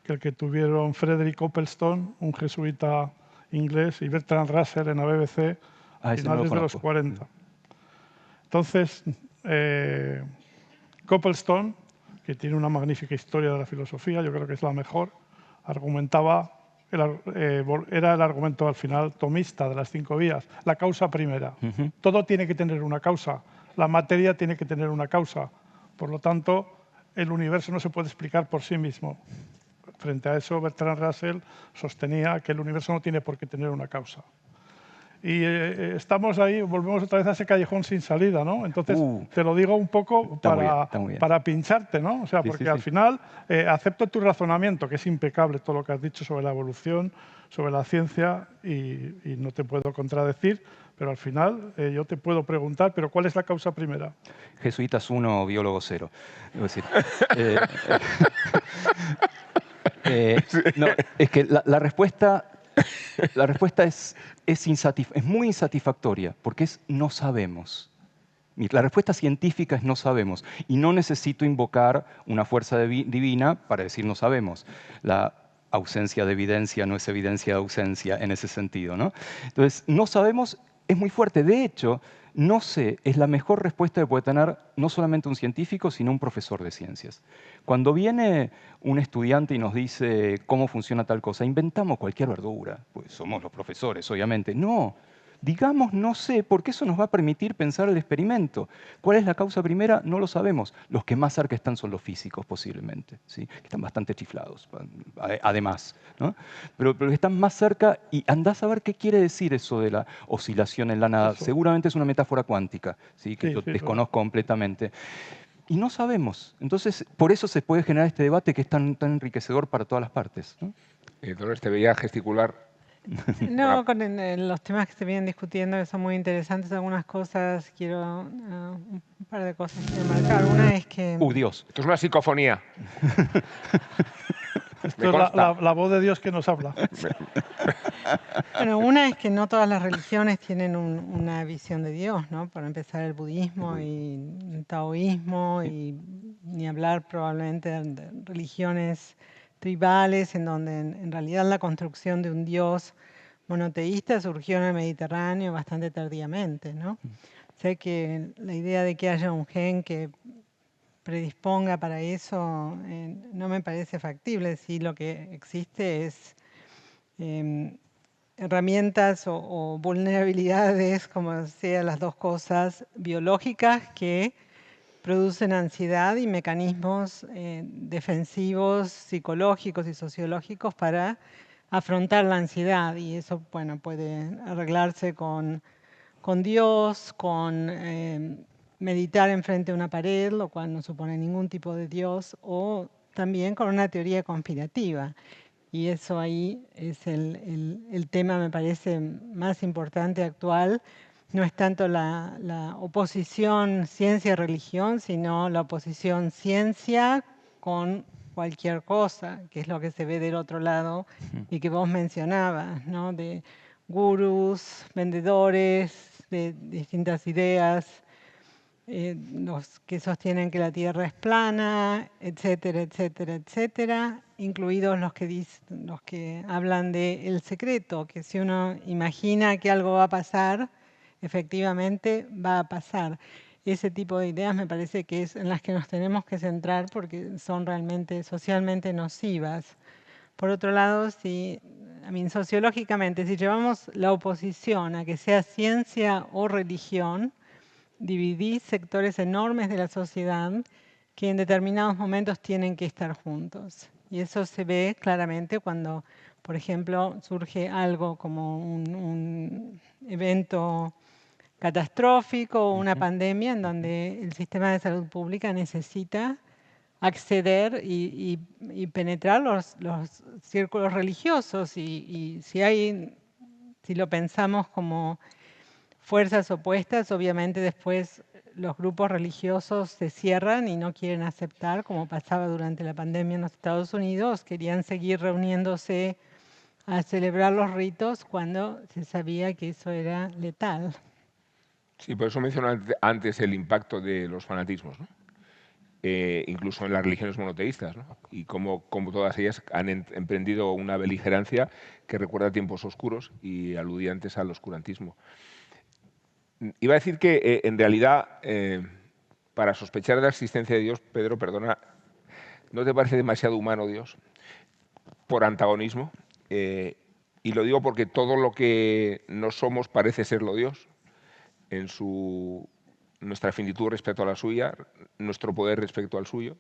que el que tuvieron Frederick Coplestone, un jesuita inglés, y Bertrand Russell en la BBC a finales de los 40. Entonces, Coplestone, que tiene una magnífica historia de la filosofía, yo creo que es la mejor, argumentaba, era el argumento al final tomista de las 5 vías, la causa primera. Todo tiene que tener una causa. la materia tiene que tener una causa. Por lo tanto, el universo no se puede explicar por sí mismo. Frente a eso, Bertrand Russell sostenía que el universo no tiene por qué tener una causa. Y estamos ahí, volvemos otra vez a ese callejón sin salida, ¿no? Entonces, te lo digo un poco para pincharte, ¿no? O sea, porque al final acepto tu razonamiento, que es impecable todo lo que has dicho sobre la evolución, sobre la ciencia, y no te puedo contradecir, pero al final yo te puedo preguntar, ¿pero cuál es la causa primera? Jesuitas 1, biólogo 0. Es decir, no, es que la respuesta es muy insatisfactoria, porque es no sabemos. La respuesta científica es no sabemos, y no necesito invocar una fuerza divina para decir no sabemos. La ausencia de evidencia no es evidencia de ausencia en ese sentido, ¿no? Entonces, no sabemos es muy fuerte. De hecho, no sé es la mejor respuesta que puede tener no solamente un científico, sino un profesor de ciencias. Cuando viene un estudiante y nos dice cómo funciona tal cosa, inventamos cualquier verdura, pues somos los profesores, obviamente. No, digamos no sé, porque eso nos va a permitir pensar el experimento. ¿Cuál es la causa primera? No lo sabemos. Los que más cerca están son los físicos, posiblemente, ¿sí? Que están bastante chiflados, además, ¿no? Pero están más cerca y andás a ver qué quiere decir eso de la oscilación en la nada. Eso. Seguramente es una metáfora cuántica, ¿sí? Que Sí, yo sí, desconozco completamente. Y no sabemos. Entonces, por eso se puede generar este debate que es tan enriquecedor para todas las partes, ¿no? Dolores, te veía gesticular. No, con los temas que se vienen discutiendo, que son muy interesantes, algunas cosas quiero, un par de cosas quiero marcar. Una es que... Dios. Esto es una psicofonía. Esto es la voz de Dios que nos habla. Bueno, una es que no todas las religiones tienen una visión de Dios, ¿no? Para empezar, el budismo y el taoísmo, y ni hablar probablemente de religiones tribales, en donde en realidad la construcción de un Dios monoteísta surgió en el Mediterráneo bastante tardíamente, ¿no? Sé que la idea de que haya un gen que predisponga para eso no me parece factible. Sí, lo que existe es herramientas o vulnerabilidades, como sea, las dos cosas, biológicas que producen ansiedad y mecanismos defensivos, psicológicos y sociológicos para afrontar la ansiedad. Y eso, bueno, puede arreglarse con Dios, con meditar enfrente de una pared, lo cual no supone ningún tipo de Dios, o también con una teoría conspirativa. Y eso ahí es el tema, me parece, más importante actual. No es tanto la oposición ciencia-religión, sino la oposición ciencia con cualquier cosa, que es lo que se ve del otro lado y que vos mencionabas, ¿no? De gurús, vendedores de distintas ideas, los que sostienen que la Tierra es plana, etcétera, etcétera, etcétera, incluidos los que hablan del secreto, que si uno imagina que algo va a pasar, efectivamente va a pasar. Ese tipo de ideas me parece que es en las que nos tenemos que centrar porque son realmente socialmente nocivas. Por otro lado, sociológicamente, si llevamos la oposición a que sea ciencia o religión, dividís sectores enormes de la sociedad que en determinados momentos tienen que estar juntos. Y eso se ve claramente cuando, por ejemplo, surge algo como un evento catastrófico o una pandemia en donde el sistema de salud pública necesita acceder y penetrar los círculos religiosos. Y si lo pensamos como fuerzas opuestas, obviamente después los grupos religiosos se cierran y no quieren aceptar, como pasaba durante la pandemia en los Estados Unidos, querían seguir reuniéndose a celebrar los ritos cuando se sabía que eso era letal. Sí, por eso mencioné antes el impacto de los fanatismos, ¿no? Incluso en las religiones monoteístas, ¿no? Y como todas ellas han emprendido una beligerancia que recuerda tiempos oscuros y aludía antes al oscurantismo. Iba a decir que en realidad, para sospechar de la existencia de Dios, Pedro, perdona, ¿no te parece demasiado humano Dios? Por antagonismo. Y lo digo porque todo lo que no somos parece serlo Dios en su nuestra finitud respecto a la suya, nuestro poder respecto al suyo.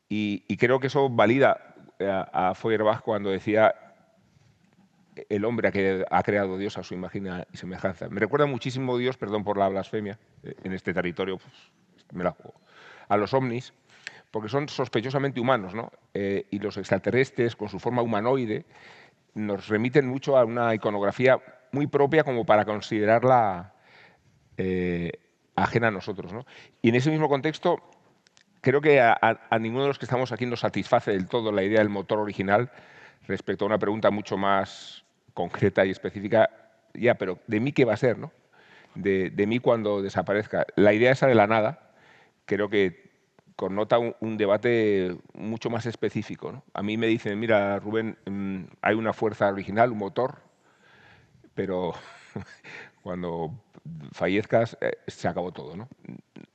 Y creo que eso valida a Feuerbach cuando decía el hombre que ha creado Dios a su imagen y semejanza. Me recuerda muchísimo Dios, perdón por la blasfemia, en este territorio pues, me la juego, a los ovnis, porque son sospechosamente humanos, ¿no? Y los extraterrestres, con su forma humanoide, nos remiten mucho a una iconografía muy propia como para considerarla ajena a nosotros, ¿no? Y en ese mismo contexto, creo que a ninguno de los que estamos aquí nos satisface del todo la idea del motor original respecto a una pregunta mucho más concreta y específica, ya, pero ¿de mí qué va a ser, no? De mí cuando desaparezca. La idea esa de la nada, creo que connota un debate mucho más específico, ¿no? A mí me dicen, mira, Rubén, hay una fuerza original, un motor, pero cuando fallezcas se acabó todo, ¿no?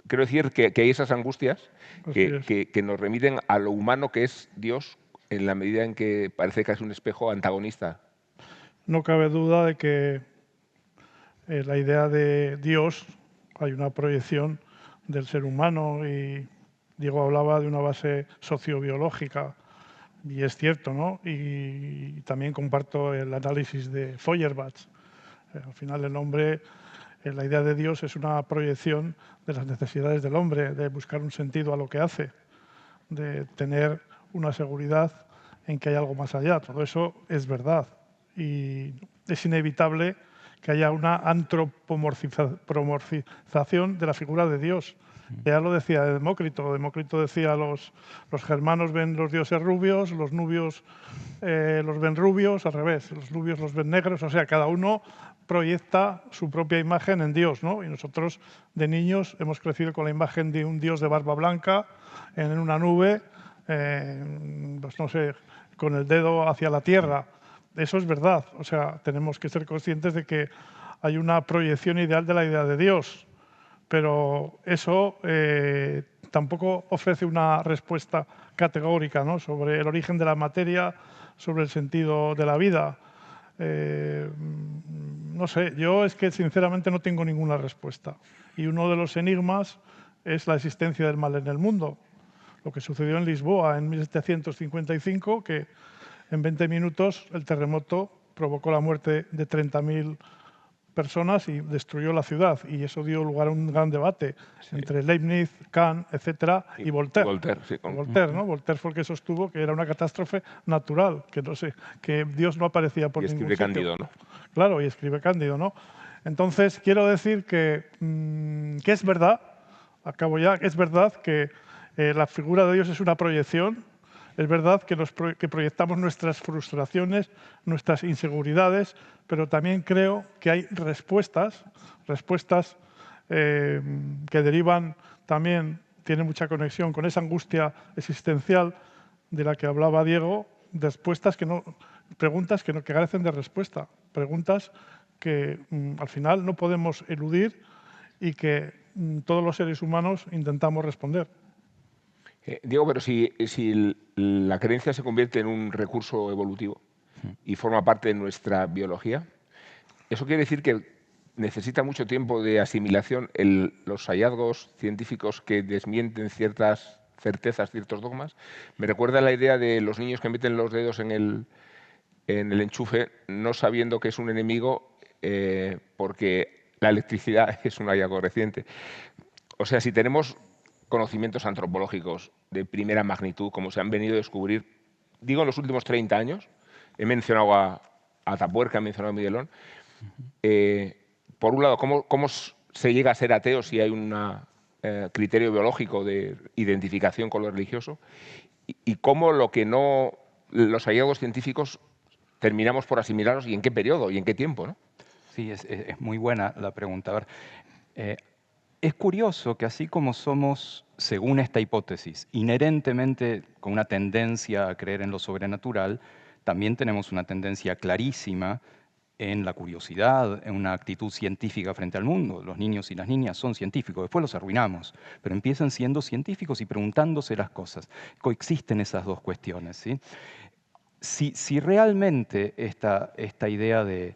Quiero decir que hay esas angustias que nos remiten a lo humano que es Dios en la medida en que parece que es un espejo antagonista. No cabe duda de que la idea de Dios, hay una proyección del ser humano y Diego hablaba de una base sociobiológica y es cierto, ¿no? Y también comparto el análisis de Feuerbach. Al final el hombre, la idea de Dios es una proyección de las necesidades del hombre, de buscar un sentido a lo que hace, de tener una seguridad en que hay algo más allá. Todo eso es verdad y es inevitable que haya una antropomorfización de la figura de Dios. Ya lo decía Demócrito. Demócrito decía los germanos ven los dioses rubios, los nubios los ven rubios, al revés, los nubios los ven negros, o sea, cada uno proyecta su propia imagen en Dios, ¿no? Y nosotros de niños hemos crecido con la imagen de un Dios de barba blanca en una nube, pues no sé, con el dedo hacia la tierra. Eso es verdad, o sea, tenemos que ser conscientes de que hay una proyección ideal de la idea de Dios, pero eso tampoco ofrece una respuesta categórica, ¿no? Sobre el origen de la materia, sobre el sentido de la vida. No sé, yo es que sinceramente no tengo ninguna respuesta. Y uno de los enigmas es la existencia del mal en el mundo. Lo que sucedió en Lisboa en 1755, que en 20 minutos el terremoto provocó la muerte de 30.000 personas y destruyó la ciudad. Y eso dio lugar a un gran debate entre Leibniz, Kant, etcétera, y Voltaire. Voltaire, ¿no? Voltaire fue el que sostuvo que era una catástrofe natural, que no sé, que Dios no aparecía por ningún sitio. Y escribe Cándido, ¿no? Claro, y escribe Cándido, ¿no? Entonces, quiero decir que es verdad, acabo ya, es verdad que la figura de Dios es una proyección. Es verdad que proyectamos nuestras frustraciones, nuestras inseguridades, pero también creo que hay respuestas que derivan también, tienen mucha conexión con esa angustia existencial de la que hablaba Diego, preguntas que carecen de respuesta, preguntas que al final no podemos eludir y que todos los seres humanos intentamos responder. Diego, pero si la creencia se convierte en un recurso evolutivo y forma parte de nuestra biología, eso quiere decir que necesita mucho tiempo de asimilación los hallazgos científicos que desmienten ciertas certezas, ciertos dogmas. Me recuerda la idea de los niños que meten los dedos en el enchufe no sabiendo que es un enemigo porque la electricidad es un hallazgo reciente. O sea, si tenemos conocimientos antropológicos de primera magnitud, como se han venido a descubrir, digo en los últimos 30 años, he mencionado a Atapuerca, he mencionado a Miguelón, por un lado, ¿cómo se llega a ser ateo si hay un criterio biológico de identificación con lo religioso? Y cómo los hallazgos científicos terminamos por asimilarlos y en qué periodo y en qué tiempo, ¿no? Sí, es muy buena la pregunta. A ver, es curioso que así como somos, según esta hipótesis, inherentemente con una tendencia a creer en lo sobrenatural, también tenemos una tendencia clarísima en la curiosidad, en una actitud científica frente al mundo. Los niños y las niñas son científicos, después los arruinamos, pero empiezan siendo científicos y preguntándose las cosas. Coexisten esas dos cuestiones, ¿sí? Si realmente esta idea de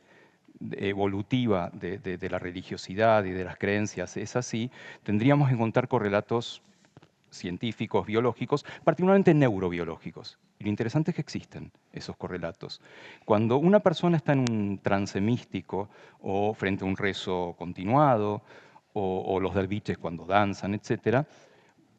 evolutiva de la religiosidad y de las creencias es así, tendríamos que encontrar correlatos científicos, biológicos, particularmente neurobiológicos. Y lo interesante es que existen esos correlatos. Cuando una persona está en un trance místico o frente a un rezo continuado, o los derviches cuando danzan, etc.,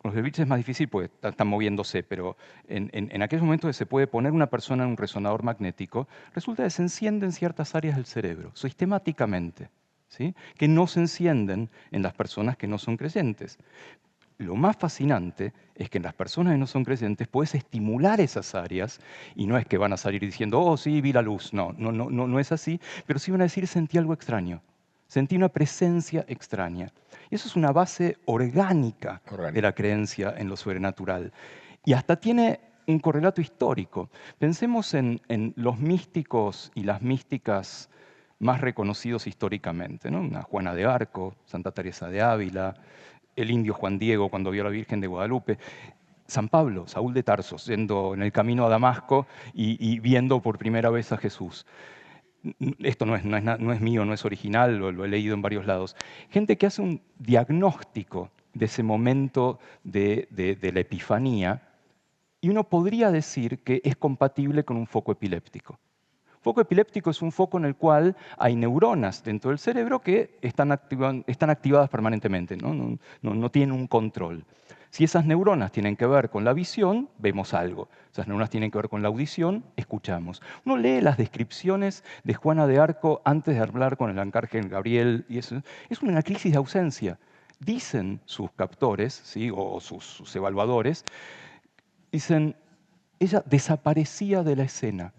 los derviches es más difícil porque están moviéndose, pero en aquellos momentos que se puede poner una persona en un resonador magnético, resulta que se encienden ciertas áreas del cerebro, sistemáticamente, ¿sí? Que no se encienden en las personas que no son creyentes. Lo más fascinante es que en las personas que no son creyentes puedes estimular esas áreas y no es que van a salir diciendo, oh, sí, vi la luz. No es así, pero sí van a decir, sentí algo extraño, sentí una presencia extraña. Y eso es una base orgánica de la creencia en lo sobrenatural. Y hasta tiene un correlato histórico. Pensemos en los místicos y las místicas más reconocidos históricamente, ¿no? Una Juana de Arco, Santa Teresa de Ávila, el indio Juan Diego cuando vio a la Virgen de Guadalupe, San Pablo, Saúl de Tarso, yendo en el camino a Damasco y viendo por primera vez a Jesús. Esto no es mío, no es original, lo he leído en varios lados. Gente que hace un diagnóstico de ese momento de la epifanía y uno podría decir que es compatible con un foco epiléptico. Foco epiléptico es un foco en el cual hay neuronas dentro del cerebro que están activadas permanentemente, no tienen un control. Si esas neuronas tienen que ver con la visión, vemos algo. Esas neuronas tienen que ver con la audición, escuchamos. Uno lee las descripciones de Juana de Arco antes de hablar con el arcángel Gabriel, y eso es una crisis de ausencia. Dicen sus captores, ¿sí? O sus evaluadores, dicen, ella desaparecía de la escena.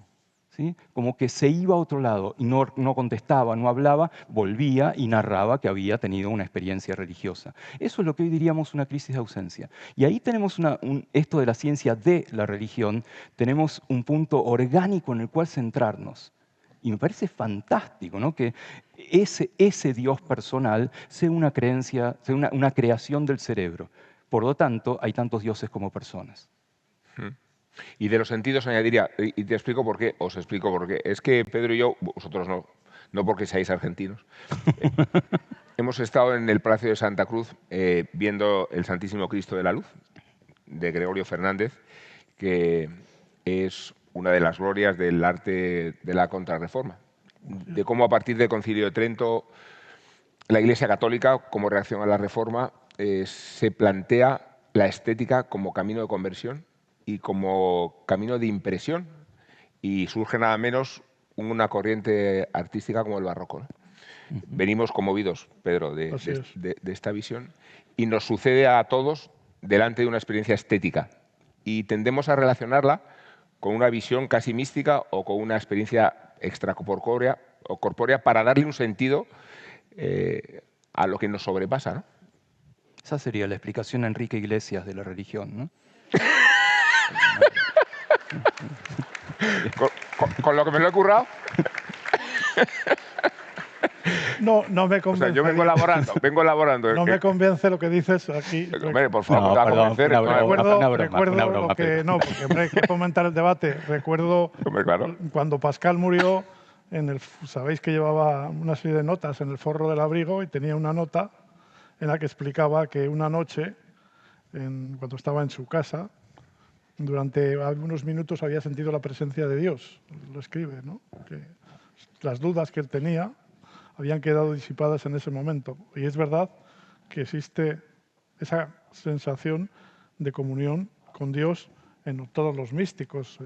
¿Sí? Como que se iba a otro lado y no contestaba, no hablaba, volvía y narraba que había tenido una experiencia religiosa. Eso es lo que hoy diríamos una crisis de ausencia. Y ahí tenemos esto de la ciencia de la religión, tenemos un punto orgánico en el cual centrarnos. Y me parece fantástico, ¿no? Que ese Dios personal sea una creencia, sea una creación del cerebro. Por lo tanto, hay tantos dioses como personas. Y de los sentidos añadiría, y te explico por qué, os explico por qué. Es que Pedro y yo, vosotros no porque seáis argentinos, hemos estado en el Palacio de Santa Cruz viendo el Santísimo Cristo de la Luz, de Gregorio Fernández, que es una de las glorias del arte de la Contrarreforma. De cómo a partir del Concilio de Trento, la Iglesia Católica, como reacción a la Reforma, se plantea la estética como camino de conversión y como camino de impresión, y surge nada menos una corriente artística como el barroco, ¿no? Venimos conmovidos, Pedro, de esta visión, y nos sucede a todos delante de una experiencia estética, y tendemos a relacionarla con una visión casi mística o con una experiencia extracorpórea o corpórea para darle un sentido a lo que nos sobrepasa, ¿no? Esa sería la explicación a Enrique Iglesias de la religión, ¿no? ¿Con lo que me lo he currado? No me convence. O sea, yo vengo elaborando. No me convence lo que dices aquí. Hombre, por favor, no, perdón, recuerdo lo que... No, porque hombre, hay que fomentar el debate. Recuerdo cuando Pascal murió, sabéis que llevaba una serie de notas en el forro del abrigo y tenía una nota en la que explicaba que una noche, cuando estaba en su casa, durante algunos minutos había sentido la presencia de Dios. Lo escribe, ¿no? Que las dudas que él tenía habían quedado disipadas en ese momento. Y es verdad que existe esa sensación de comunión con Dios en todos los místicos,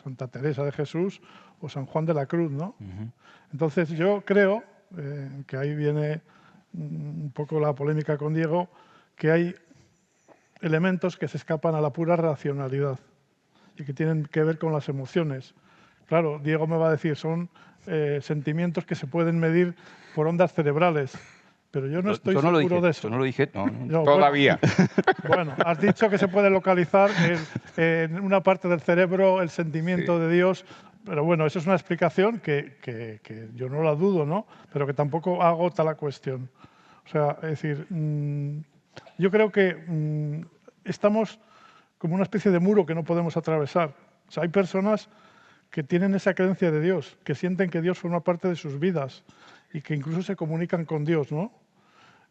Santa Teresa de Jesús o San Juan de la Cruz, ¿no? Entonces yo creo, que ahí viene un poco la polémica con Diego, que hay elementos que se escapan a la pura racionalidad y que tienen que ver con las emociones. Claro, Diego me va a decir, son sentimientos que se pueden medir por ondas cerebrales, pero yo no estoy seguro de eso. Yo no lo dije, no. Todavía. Bueno, has dicho que se puede localizar en una parte del cerebro el sentimiento de Dios, pero bueno, eso es una explicación que yo no la dudo, ¿no? Pero que tampoco agota la cuestión. O sea, es decir, yo creo que estamos como una especie de muro que no podemos atravesar. O sea, hay personas que tienen esa creencia de Dios, que sienten que Dios forma parte de sus vidas y que incluso se comunican con Dios, ¿no?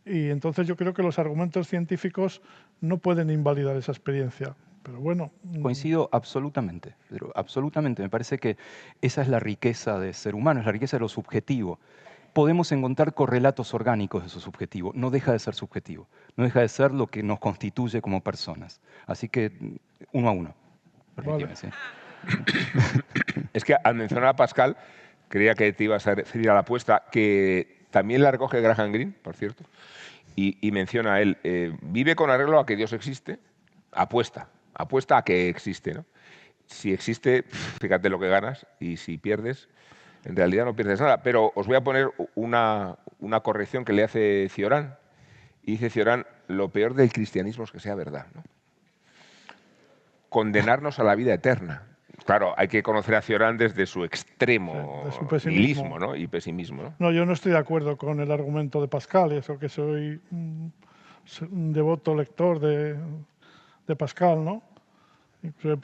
Y entonces yo creo que los argumentos científicos no pueden invalidar esa experiencia. Pero bueno. Coincido absolutamente, pero absolutamente. Me parece que esa es la riqueza de ser humano, es la riqueza de lo subjetivo. Podemos encontrar correlatos orgánicos de eso subjetivo. No deja de ser subjetivo. No deja de ser lo que nos constituye como personas. Así que, uno a uno. Vale. ¿Sí? Es que al mencionar a Pascal, creía que te ibas a referir a la apuesta, que también la recoge Graham Greene, por cierto, y menciona a él, vive con arreglo a que Dios existe, apuesta a que existe, ¿no? Si existe, fíjate lo que ganas, y si pierdes, en realidad no pierdes nada. Pero os voy a poner una corrección que le hace Cioran. Y dice Cioran, lo peor del cristianismo es que sea verdad, ¿no? Condenarnos a la vida eterna. Claro, hay que conocer a Cioran desde su extremo de su pesimismo. nihilismo, ¿no? Y pesimismo, ¿no? No, yo no estoy de acuerdo con el argumento de Pascal, y eso que soy un devoto lector de Pascal, ¿no? He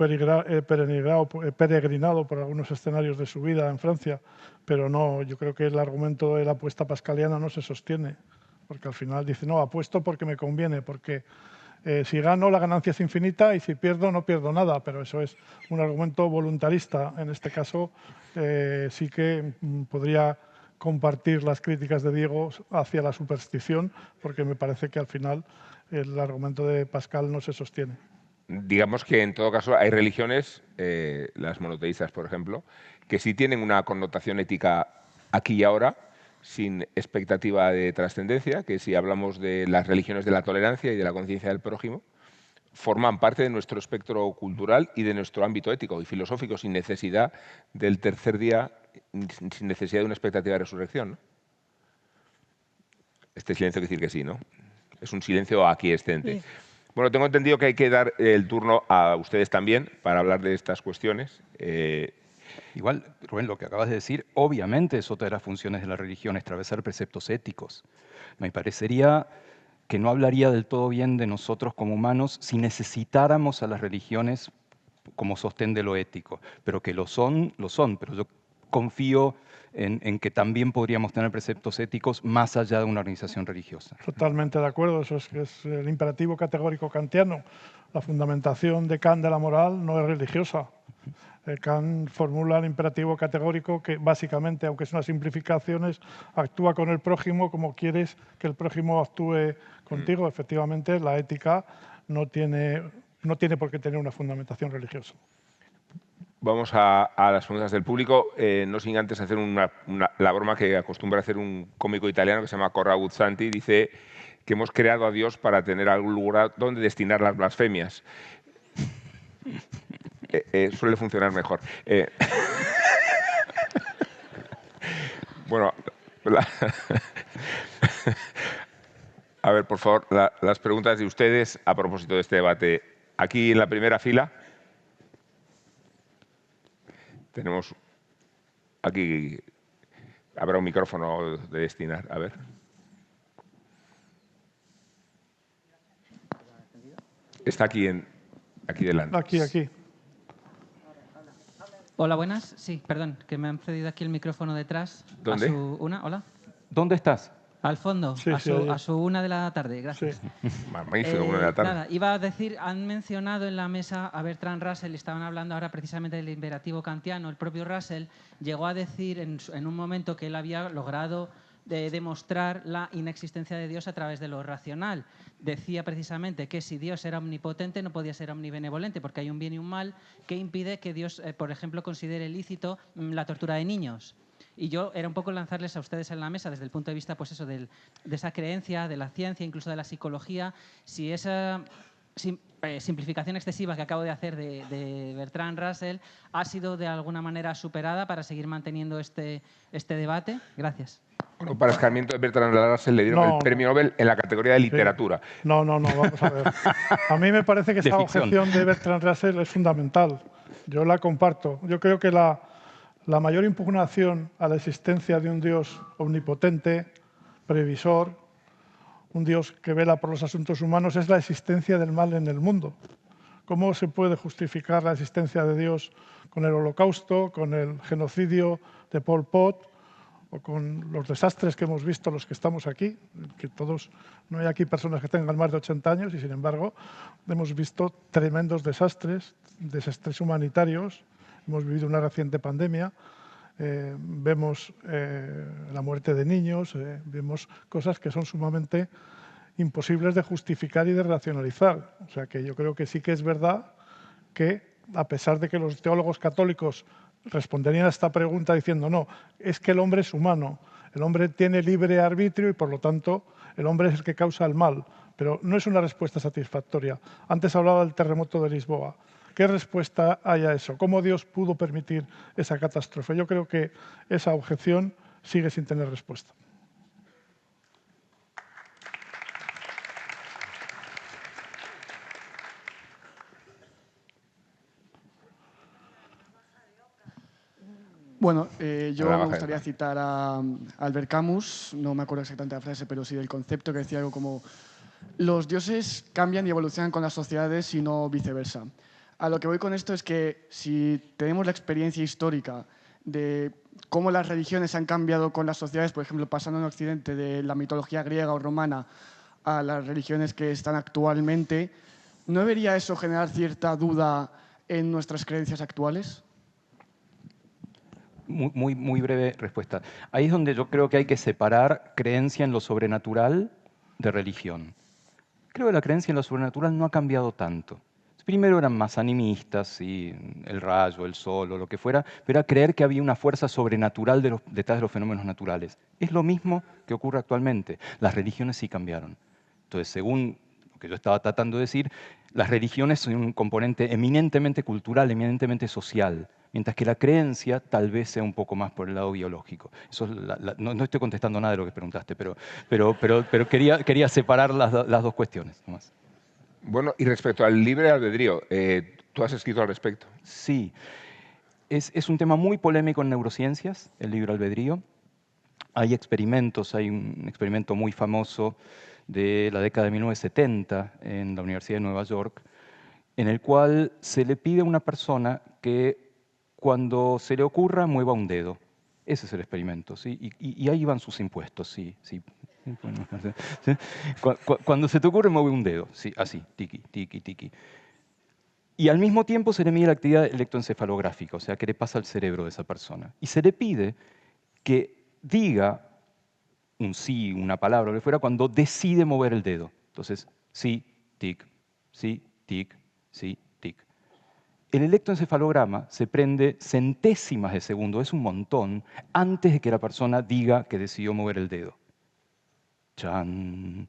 peregrinado por algunos escenarios de su vida en Francia, pero no, yo creo que el argumento de la apuesta pascaliana no se sostiene, porque al final dice, no, apuesto porque me conviene, porque si gano la ganancia es infinita y si pierdo no pierdo nada, pero eso es un argumento voluntarista. En este caso sí que podría compartir las críticas de Diego hacia la superstición, porque me parece que al final el argumento de Pascal no se sostiene. Digamos que en todo caso hay religiones, las monoteístas por ejemplo, que sí tienen una connotación ética aquí y ahora, sin expectativa de trascendencia, que si hablamos de las religiones de la tolerancia y de la conciencia del prójimo, forman parte de nuestro espectro cultural y de nuestro ámbito ético y filosófico, sin necesidad del tercer día, sin necesidad de una expectativa de resurrección, ¿no? Este silencio quiere decir que sí, ¿no? Es un silencio aquiescente. Sí. Bueno, tengo entendido que hay que dar el turno a ustedes también para hablar de estas cuestiones. Igual, Rubén, lo que acabas de decir, obviamente es otra de las funciones de la religión, establecer preceptos éticos. Me parecería que no hablaría del todo bien de nosotros como humanos si necesitáramos a las religiones como sostén de lo ético, pero que lo son, pero yo confío en que también podríamos tener preceptos éticos más allá de una organización religiosa. Totalmente de acuerdo, eso es el imperativo categórico kantiano. La fundamentación de Kant de la moral no es religiosa. Kant formula el imperativo categórico que básicamente, aunque es unas simplificaciones, actúa con el prójimo como quieres que el prójimo actúe contigo. Efectivamente, la ética no tiene por qué tener una fundamentación religiosa. Vamos a las preguntas del público, no sin antes hacer la broma que acostumbra hacer un cómico italiano que se llama Corrado Guzzanti. Dice que hemos creado a Dios para tener algún lugar donde destinar las blasfemias. Suele funcionar mejor. Bueno, a ver, por favor, las preguntas de ustedes a propósito de este debate. Aquí en la primera fila tenemos, aquí habrá un micrófono de destinar, a ver. Está aquí delante. Aquí. Hola, buenas. Sí, perdón, que me han cedido aquí el micrófono detrás. ¿Dónde? Hola. ¿Dónde estás? Al fondo, sí, a su 1 de la tarde, gracias. Sí. Magnífico, 1 de la tarde. Nada, iba a decir, han mencionado en la mesa a Bertrand Russell, estaban hablando ahora precisamente del imperativo kantiano. El propio Russell llegó a decir en un momento que él había logrado demostrar la inexistencia de Dios a través de lo racional. Decía precisamente que si Dios era omnipotente no podía ser omnibenevolente, porque hay un bien y un mal que impide que Dios, por ejemplo, considere lícito la tortura de niños. Y yo era un poco lanzarles a ustedes en la mesa desde el punto de vista pues eso, de esa creencia, de la ciencia, incluso de la psicología, si esa simplificación excesiva que acabo de hacer de Bertrand Russell ha sido de alguna manera superada para seguir manteniendo este debate. Gracias. Bueno, para escarmiento de Bertrand Russell le dieron el premio Nobel en la categoría de literatura. Sí. No, vamos a ver. A mí me parece que esa objeción de Bertrand Russell es fundamental. Yo la comparto. Yo creo que la mayor impugnación a la existencia de un Dios omnipotente, previsor, un Dios que vela por los asuntos humanos, es la existencia del mal en el mundo. ¿Cómo se puede justificar la existencia de Dios con el Holocausto, con el genocidio de Pol Pot o con los desastres que hemos visto los que estamos aquí? Que todos, no hay aquí personas que tengan más de 80 años y, sin embargo, hemos visto tremendos desastres humanitarios. Hemos vivido una reciente pandemia. Vemos la muerte de niños, vemos cosas que son sumamente imposibles de justificar y de racionalizar. O sea que yo creo que sí que es verdad que, a pesar de que los teólogos católicos responderían a esta pregunta diciendo no, es que el hombre es humano, el hombre tiene libre arbitrio y por lo tanto el hombre es el que causa el mal, pero no es una respuesta satisfactoria. Antes hablaba del terremoto de Lisboa. ¿Qué respuesta hay a eso? ¿Cómo Dios pudo permitir esa catástrofe? Yo creo que esa objeción sigue sin tener respuesta. Bueno, yo me gustaría citar a Albert Camus, no me acuerdo exactamente la frase, pero sí del concepto, que decía algo como: los dioses cambian y evolucionan con las sociedades y no viceversa. A lo que voy con esto es que si tenemos la experiencia histórica de cómo las religiones han cambiado con las sociedades, por ejemplo, pasando en Occidente de la mitología griega o romana a las religiones que están actualmente, ¿no debería eso generar cierta duda en nuestras creencias actuales? Muy breve respuesta. Ahí es donde yo creo que hay que separar creencia en lo sobrenatural de religión. Creo que la creencia en lo sobrenatural no ha cambiado tanto. Primero eran más animistas, ¿sí? El rayo, el sol o lo que fuera, pero era creer que había una fuerza sobrenatural detrás de los fenómenos naturales. Es lo mismo que ocurre actualmente. Las religiones sí cambiaron. Entonces, según lo que yo estaba tratando de decir, las religiones son un componente eminentemente cultural, eminentemente social, mientras que la creencia tal vez sea un poco más por el lado biológico. Eso es no estoy contestando nada de lo que preguntaste, pero quería separar las dos cuestiones nomás. Bueno, y respecto al libre albedrío, ¿tú has escrito al respecto? Sí. Es un tema muy polémico en neurociencias, el libre albedrío. Hay experimentos, hay un experimento muy famoso de la década de 1970 en la Universidad de Nueva York, en el cual se le pide a una persona que cuando se le ocurra mueva un dedo. Ese es el experimento, ¿sí? Y ahí van sus impuestos, sí. Cuando se te ocurre, mueve un dedo, sí, así, tiki, tiki, tiki. Y al mismo tiempo se le mide la actividad electroencefalográfica, o sea, qué le pasa al cerebro de esa persona. Y se le pide que diga un sí, una palabra, o lo que fuera, cuando decide mover el dedo. Entonces, sí, tic, sí, tic, sí, tic. El electroencefalograma se prende centésimas de segundo, es un montón, antes de que la persona diga que decidió mover el dedo. ¡Chan!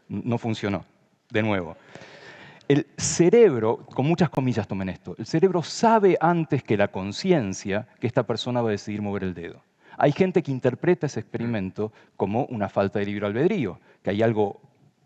No funcionó. De nuevo. El cerebro, con muchas comillas tomen esto, el cerebro sabe antes que la conciencia que esta persona va a decidir mover el dedo. Hay gente que interpreta ese experimento como una falta de libre albedrío, que hay algo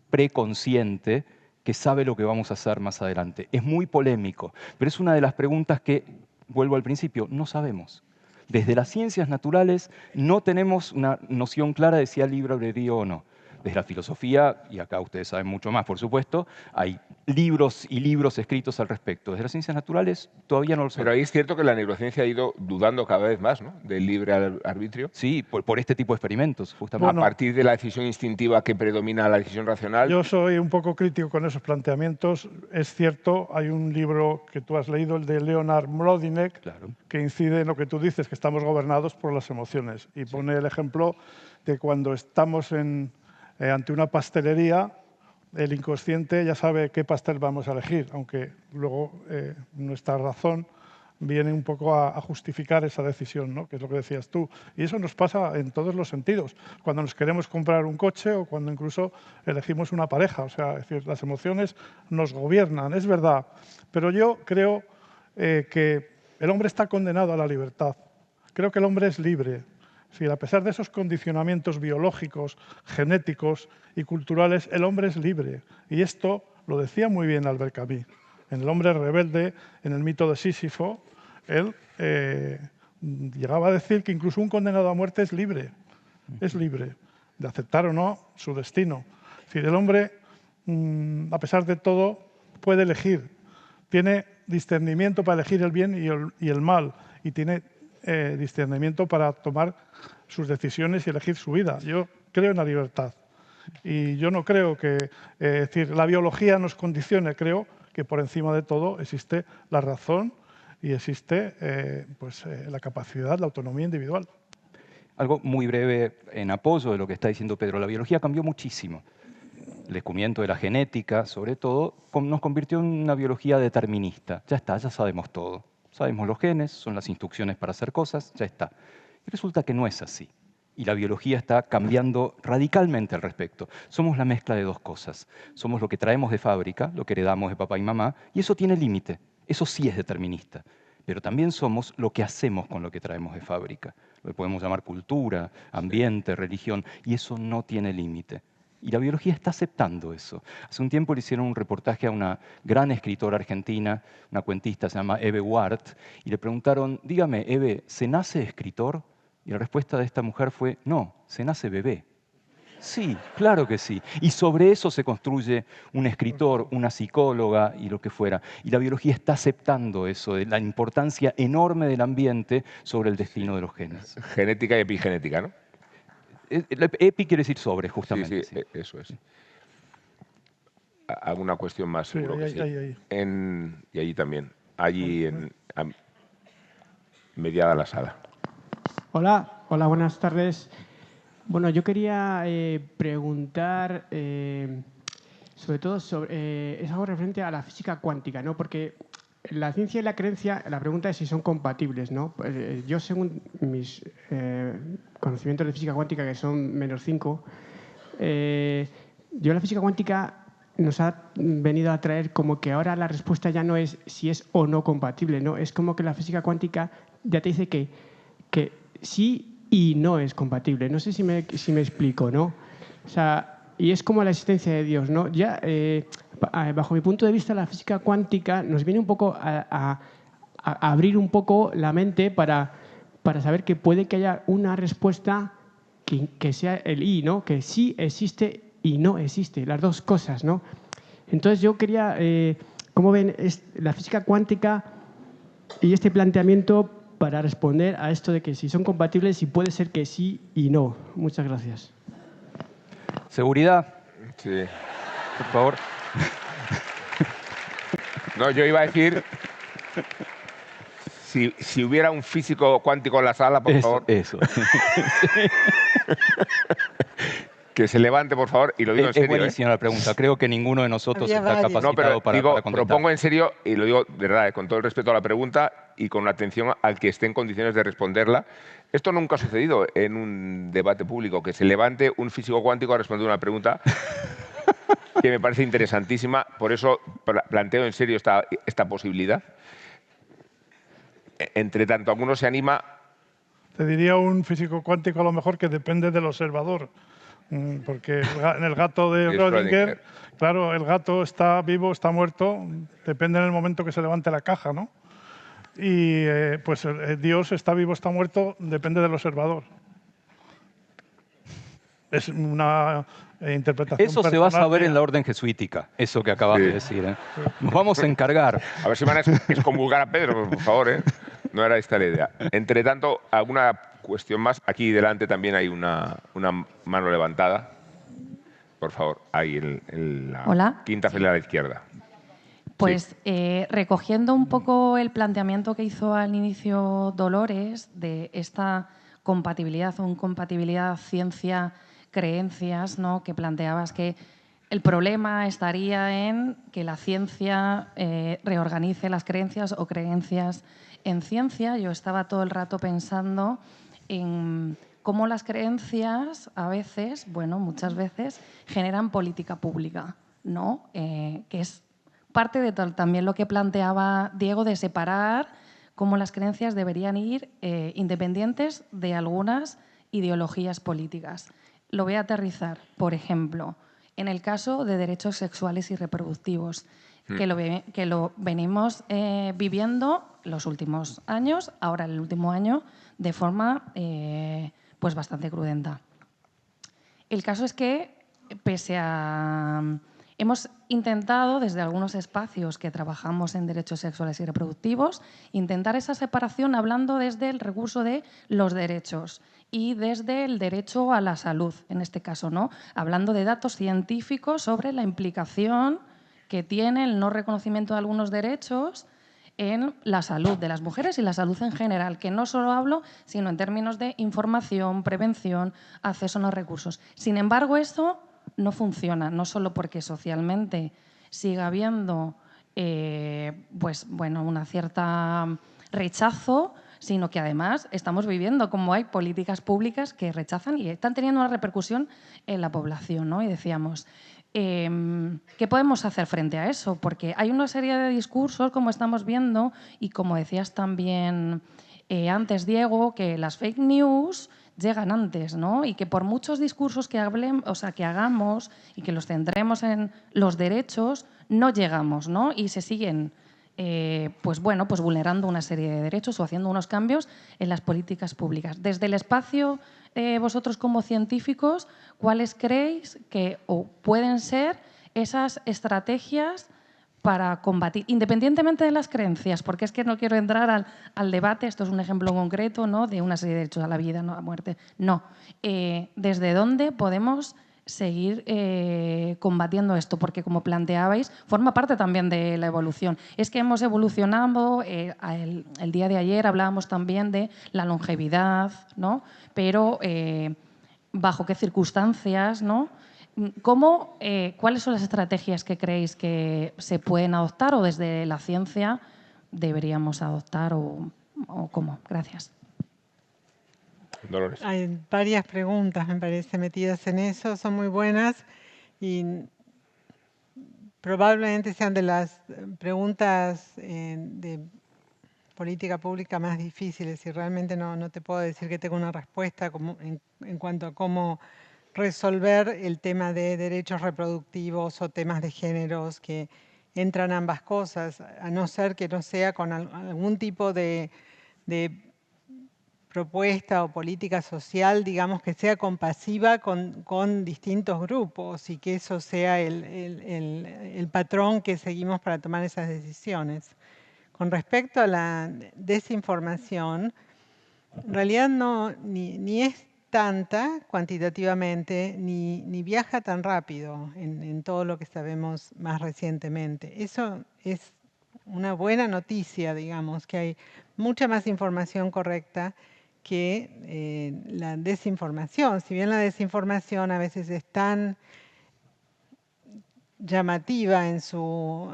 preconsciente que sabe lo que vamos a hacer más adelante. Es muy polémico, pero es una de las preguntas que, vuelvo al principio, no sabemos. Desde las ciencias naturales no tenemos una noción clara de si hay libre albedrío o no. Desde la filosofía, y acá ustedes saben mucho más, por supuesto, hay libros y libros escritos al respecto. Desde las ciencias naturales todavía no lo sabemos. Pero ahí es cierto que la neurociencia ha ido dudando cada vez más, ¿no?, del libre arbitrio. Sí, por este tipo de experimentos, justamente. Bueno, a partir de la decisión instintiva que predomina la decisión racional. Yo soy un poco crítico con esos planteamientos. Es cierto, hay un libro que tú has leído, el de Leonard Mlodinow, Claro. que incide en lo que tú dices, que estamos gobernados por las emociones. Y pone el ejemplo de cuando estamos ante una pastelería, el inconsciente ya sabe qué pastel vamos a elegir, aunque luego nuestra razón viene un poco a justificar esa decisión, ¿no?, que es lo que decías tú. Y eso nos pasa en todos los sentidos, cuando nos queremos comprar un coche o cuando incluso elegimos una pareja. O sea, es decir, las emociones nos gobiernan, es verdad. Pero yo creo que el hombre está condenado a la libertad. Creo que el hombre es libre. Sí, a pesar de esos condicionamientos biológicos, genéticos y culturales, el hombre es libre. Y esto lo decía muy bien Albert Camus. En El hombre rebelde, en el mito de Sísifo, él llegaba a decir que incluso un condenado a muerte es libre de aceptar o no su destino. Es decir, el hombre, a pesar de todo, puede elegir, tiene discernimiento para elegir el bien y el mal, y tiene discernimiento para tomar sus decisiones y elegir su vida. Yo creo en la libertad. Y yo no creo que decir, la biología nos condicione, creo que por encima de todo existe la razón y existe la capacidad, la autonomía individual. Algo muy breve en apoyo de lo que está diciendo Pedro. La biología cambió muchísimo. El descubrimiento de la genética, sobre todo, nos convirtió en una biología determinista. Ya está, ya sabemos todo. Sabemos los genes, son las instrucciones para hacer cosas, ya está. Y resulta que no es así. Y la biología está cambiando radicalmente al respecto. Somos la mezcla de dos cosas. Somos lo que traemos de fábrica, lo que heredamos de papá y mamá, y eso tiene límite. Eso sí es determinista. Pero también somos lo que hacemos con lo que traemos de fábrica. Lo podemos llamar cultura, ambiente, religión, y eso no tiene límite. Y la biología está aceptando eso. Hace un tiempo le hicieron un reportaje a una gran escritora argentina, una cuentista, se llama Eve Ward, y le preguntaron, dígame, Eve, ¿se nace escritor? Y la respuesta de esta mujer fue, no, se nace bebé. Sí, claro que sí. Y sobre eso se construye un escritor, una psicóloga y lo que fuera. Y la biología está aceptando eso, de la importancia enorme del ambiente sobre el destino de los genes. Genética y epigenética, ¿no? Epi quiere decir sobre, justamente. Sí, eso es. ¿Alguna cuestión más? Sí, Seguro que sí. ahí. Y allí también. Allí mediada la sala. Hola, buenas tardes. Bueno, yo quería preguntar sobre todo es algo referente a la física cuántica, ¿no? Porque la ciencia y la creencia, la pregunta es si son compatibles, ¿no? Yo, según mis conocimientos de física cuántica, que son -5, yo la física cuántica nos ha venido a traer como que ahora la respuesta ya no es si es o no compatible, ¿no? Es como que la física cuántica ya te dice que sí y no es compatible. No sé si me explico, ¿no? O sea, y es como la existencia de Dios, ¿no? Ya, bajo mi punto de vista, la física cuántica nos viene un poco a abrir un poco la mente para saber que puede que haya una respuesta que sea el y, ¿no? Que sí existe y no existe, las dos cosas, ¿no? Entonces yo quería, ¿cómo ven la física cuántica y este planteamiento para responder a esto de que si son compatibles y puede ser que sí y no? Muchas gracias. ¿Seguridad? Sí. Por favor. No, yo iba a decir, si hubiera un físico cuántico en la sala, por favor. Eso. Que se levante, por favor, y lo digo en serio. Es buenísima la pregunta. Creo que ninguno de nosotros está capacitado para contestar. Propongo en serio, y lo digo de verdad, con todo el respeto a la pregunta y con atención al que esté en condiciones de responderla. Esto nunca ha sucedido en un debate público, que se levante un físico cuántico a responder una pregunta que me parece interesantísima. Por eso planteo en serio esta posibilidad. Entre tanto, alguno se anima. Te diría un físico cuántico a lo mejor que depende del observador. Porque en el gato de Schrödinger, claro, el gato está vivo, está muerto, depende en el momento que se levante la caja, ¿no? Y pues Dios está vivo, está muerto, depende del observador. Es una interpretación Eso se va a saber en la orden jesuítica, eso que acabas de decir, ¿eh? Nos vamos a encargar. A ver si van a excomulgar a Pedro, por favor, ¿eh? No era esta la idea. Entre tanto, alguna cuestión más. Aquí delante también hay una mano levantada. Por favor, ahí en la quinta fila a la izquierda. Pues recogiendo un poco el planteamiento que hizo al inicio Dolores de esta compatibilidad o incompatibilidad ciencia-creencias, ¿no? Que planteabas que el problema estaría en que la ciencia reorganice las creencias o creencias en ciencia. Yo estaba todo el rato pensando en cómo las creencias a veces, bueno, muchas veces, generan política pública, ¿no? Que es parte de también lo que planteaba Diego de separar cómo las creencias deberían ir independientes de algunas ideologías políticas. Lo voy a aterrizar, por ejemplo, en el caso de derechos sexuales y reproductivos, que lo venimos viviendo los últimos años, ahora el último año, de forma pues bastante crudenta. El caso es que, pese a Hemos intentado, desde algunos espacios que trabajamos en derechos sexuales y reproductivos, intentar esa separación hablando desde el recurso de los derechos y desde el derecho a la salud, en este caso, ¿no? Hablando de datos científicos sobre la implicación que tiene el no reconocimiento de algunos derechos en la salud de las mujeres y la salud en general, que no solo hablo, sino en términos de información, prevención, acceso a los recursos. Sin embargo, eso no funciona, no solo porque socialmente siga habiendo una cierta rechazo, sino que además estamos viviendo como hay políticas públicas que rechazan y están teniendo una repercusión en la población, ¿no? Y decíamos, ¿qué podemos hacer frente a eso? Porque hay una serie de discursos, como estamos viendo, y como decías también antes, Diego, que las fake news llegan antes, ¿no? Y que por muchos discursos que hagamos y que los centremos en los derechos, no llegamos, ¿no? Y se siguen vulnerando una serie de derechos o haciendo unos cambios en las políticas públicas. Desde el espacio, vosotros como científicos, ¿cuáles creéis que pueden ser esas estrategias para combatir, independientemente de las creencias? Porque es que no quiero entrar al debate, esto es un ejemplo concreto, ¿no?, de una serie de derechos a la vida, no a la muerte. No. ¿Desde dónde podemos seguir combatiendo esto? Porque, como planteabais, forma parte también de la evolución. Es que hemos evolucionado, el día de ayer hablábamos también de la longevidad, ¿no? Pero ¿bajo qué circunstancias, no? ¿Cuáles son las estrategias que creéis que se pueden adoptar o desde la ciencia deberíamos adoptar o cómo? Gracias. Dolores. Hay varias preguntas, me parece, metidas en eso. Son muy buenas y probablemente sean de las preguntas de política pública más difíciles y realmente no te puedo decir que tengo una respuesta en cuanto a cómo resolver el tema de derechos reproductivos o temas de géneros, que entran ambas cosas, a no ser que no sea con algún tipo de propuesta o política social, digamos, que sea compasiva con distintos grupos y que eso sea el patrón que seguimos para tomar esas decisiones. Con respecto a la desinformación, en realidad ni es tanta cuantitativamente, ni viaja tan rápido en todo lo que sabemos más recientemente. Eso es una buena noticia, digamos, que hay mucha más información correcta que la desinformación. Si bien la desinformación a veces es tan llamativa en su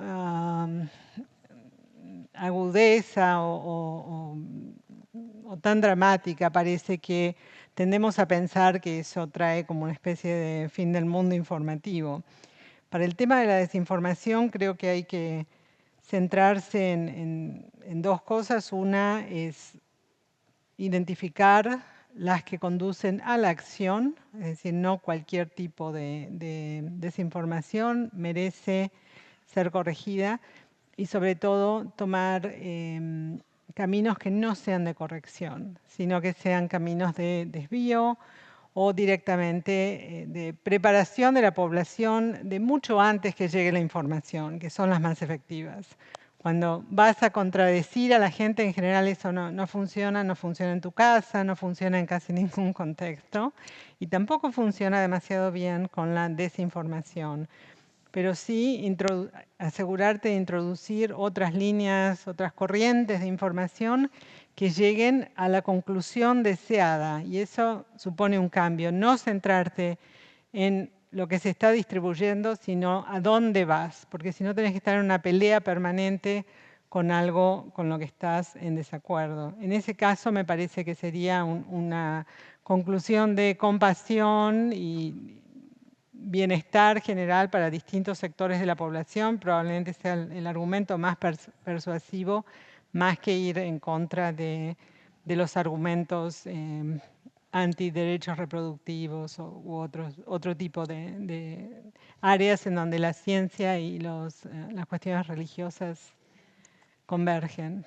agudeza o tan dramática, parece que tendemos a pensar que eso trae como una especie de fin del mundo informativo. Para el tema de la desinformación creo que hay que centrarse en dos cosas. Una es identificar las que conducen a la acción, es decir, no cualquier tipo de desinformación merece ser corregida, y sobre todo tomar caminos que no sean de corrección, sino que sean caminos de desvío o directamente de preparación de la población de mucho antes que llegue la información, que son las más efectivas. Cuando vas a contradecir a la gente, en general eso no funciona en tu casa, no funciona en casi ningún contexto y tampoco funciona demasiado bien con la desinformación. Pero sí asegurarte de introducir otras líneas, otras corrientes de información que lleguen a la conclusión deseada. Y eso supone un cambio, no centrarte en lo que se está distribuyendo, sino a dónde vas, porque si no tenés que estar en una pelea permanente con algo con lo que estás en desacuerdo. En ese caso me parece que sería una conclusión de compasión y bienestar general para distintos sectores de la población, probablemente sea el argumento más persuasivo, más que ir en contra de los argumentos antiderechos reproductivos u otro tipo de áreas en donde la ciencia y las cuestiones religiosas convergen.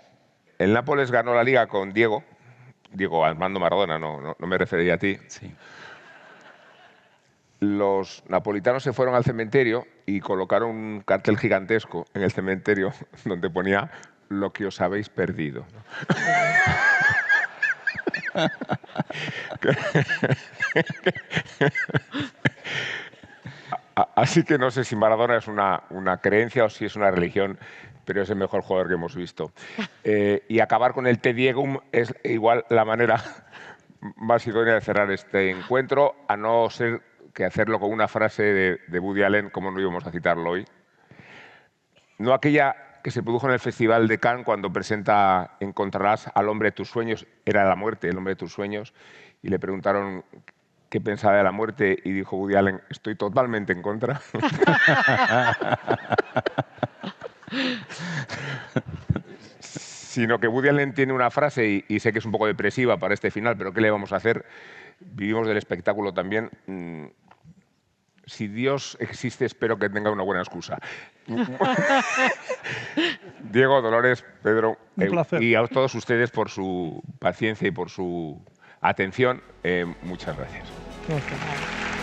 El Nápoles ganó la Liga con Diego Armando Maradona, no me refería a ti. Sí. los napolitanos se fueron al cementerio y colocaron un cartel gigantesco en el cementerio donde ponía lo que os habéis perdido. Así que no sé si Maradona es una creencia o si es una religión, pero es el mejor jugador que hemos visto. Y acabar con el Te Diegum es igual la manera más idónea de cerrar este encuentro, a no ser que hacerlo con una frase de Woody Allen, como no íbamos a citarlo hoy. No aquella que se produjo en el Festival de Cannes cuando presenta Encontrarás al hombre de tus sueños, era la muerte, el hombre de tus sueños, y le preguntaron qué pensaba de la muerte y dijo Woody Allen, estoy totalmente en contra. Sino que Woody Allen tiene una frase, y sé que es un poco depresiva para este final, pero ¿qué le vamos a hacer? Vivimos del espectáculo también. Si Dios existe, espero que tenga una buena excusa. Diego, Dolores, Pedro, Un placer. y a todos ustedes por su paciencia y por su atención. Muchas gracias. Gracias.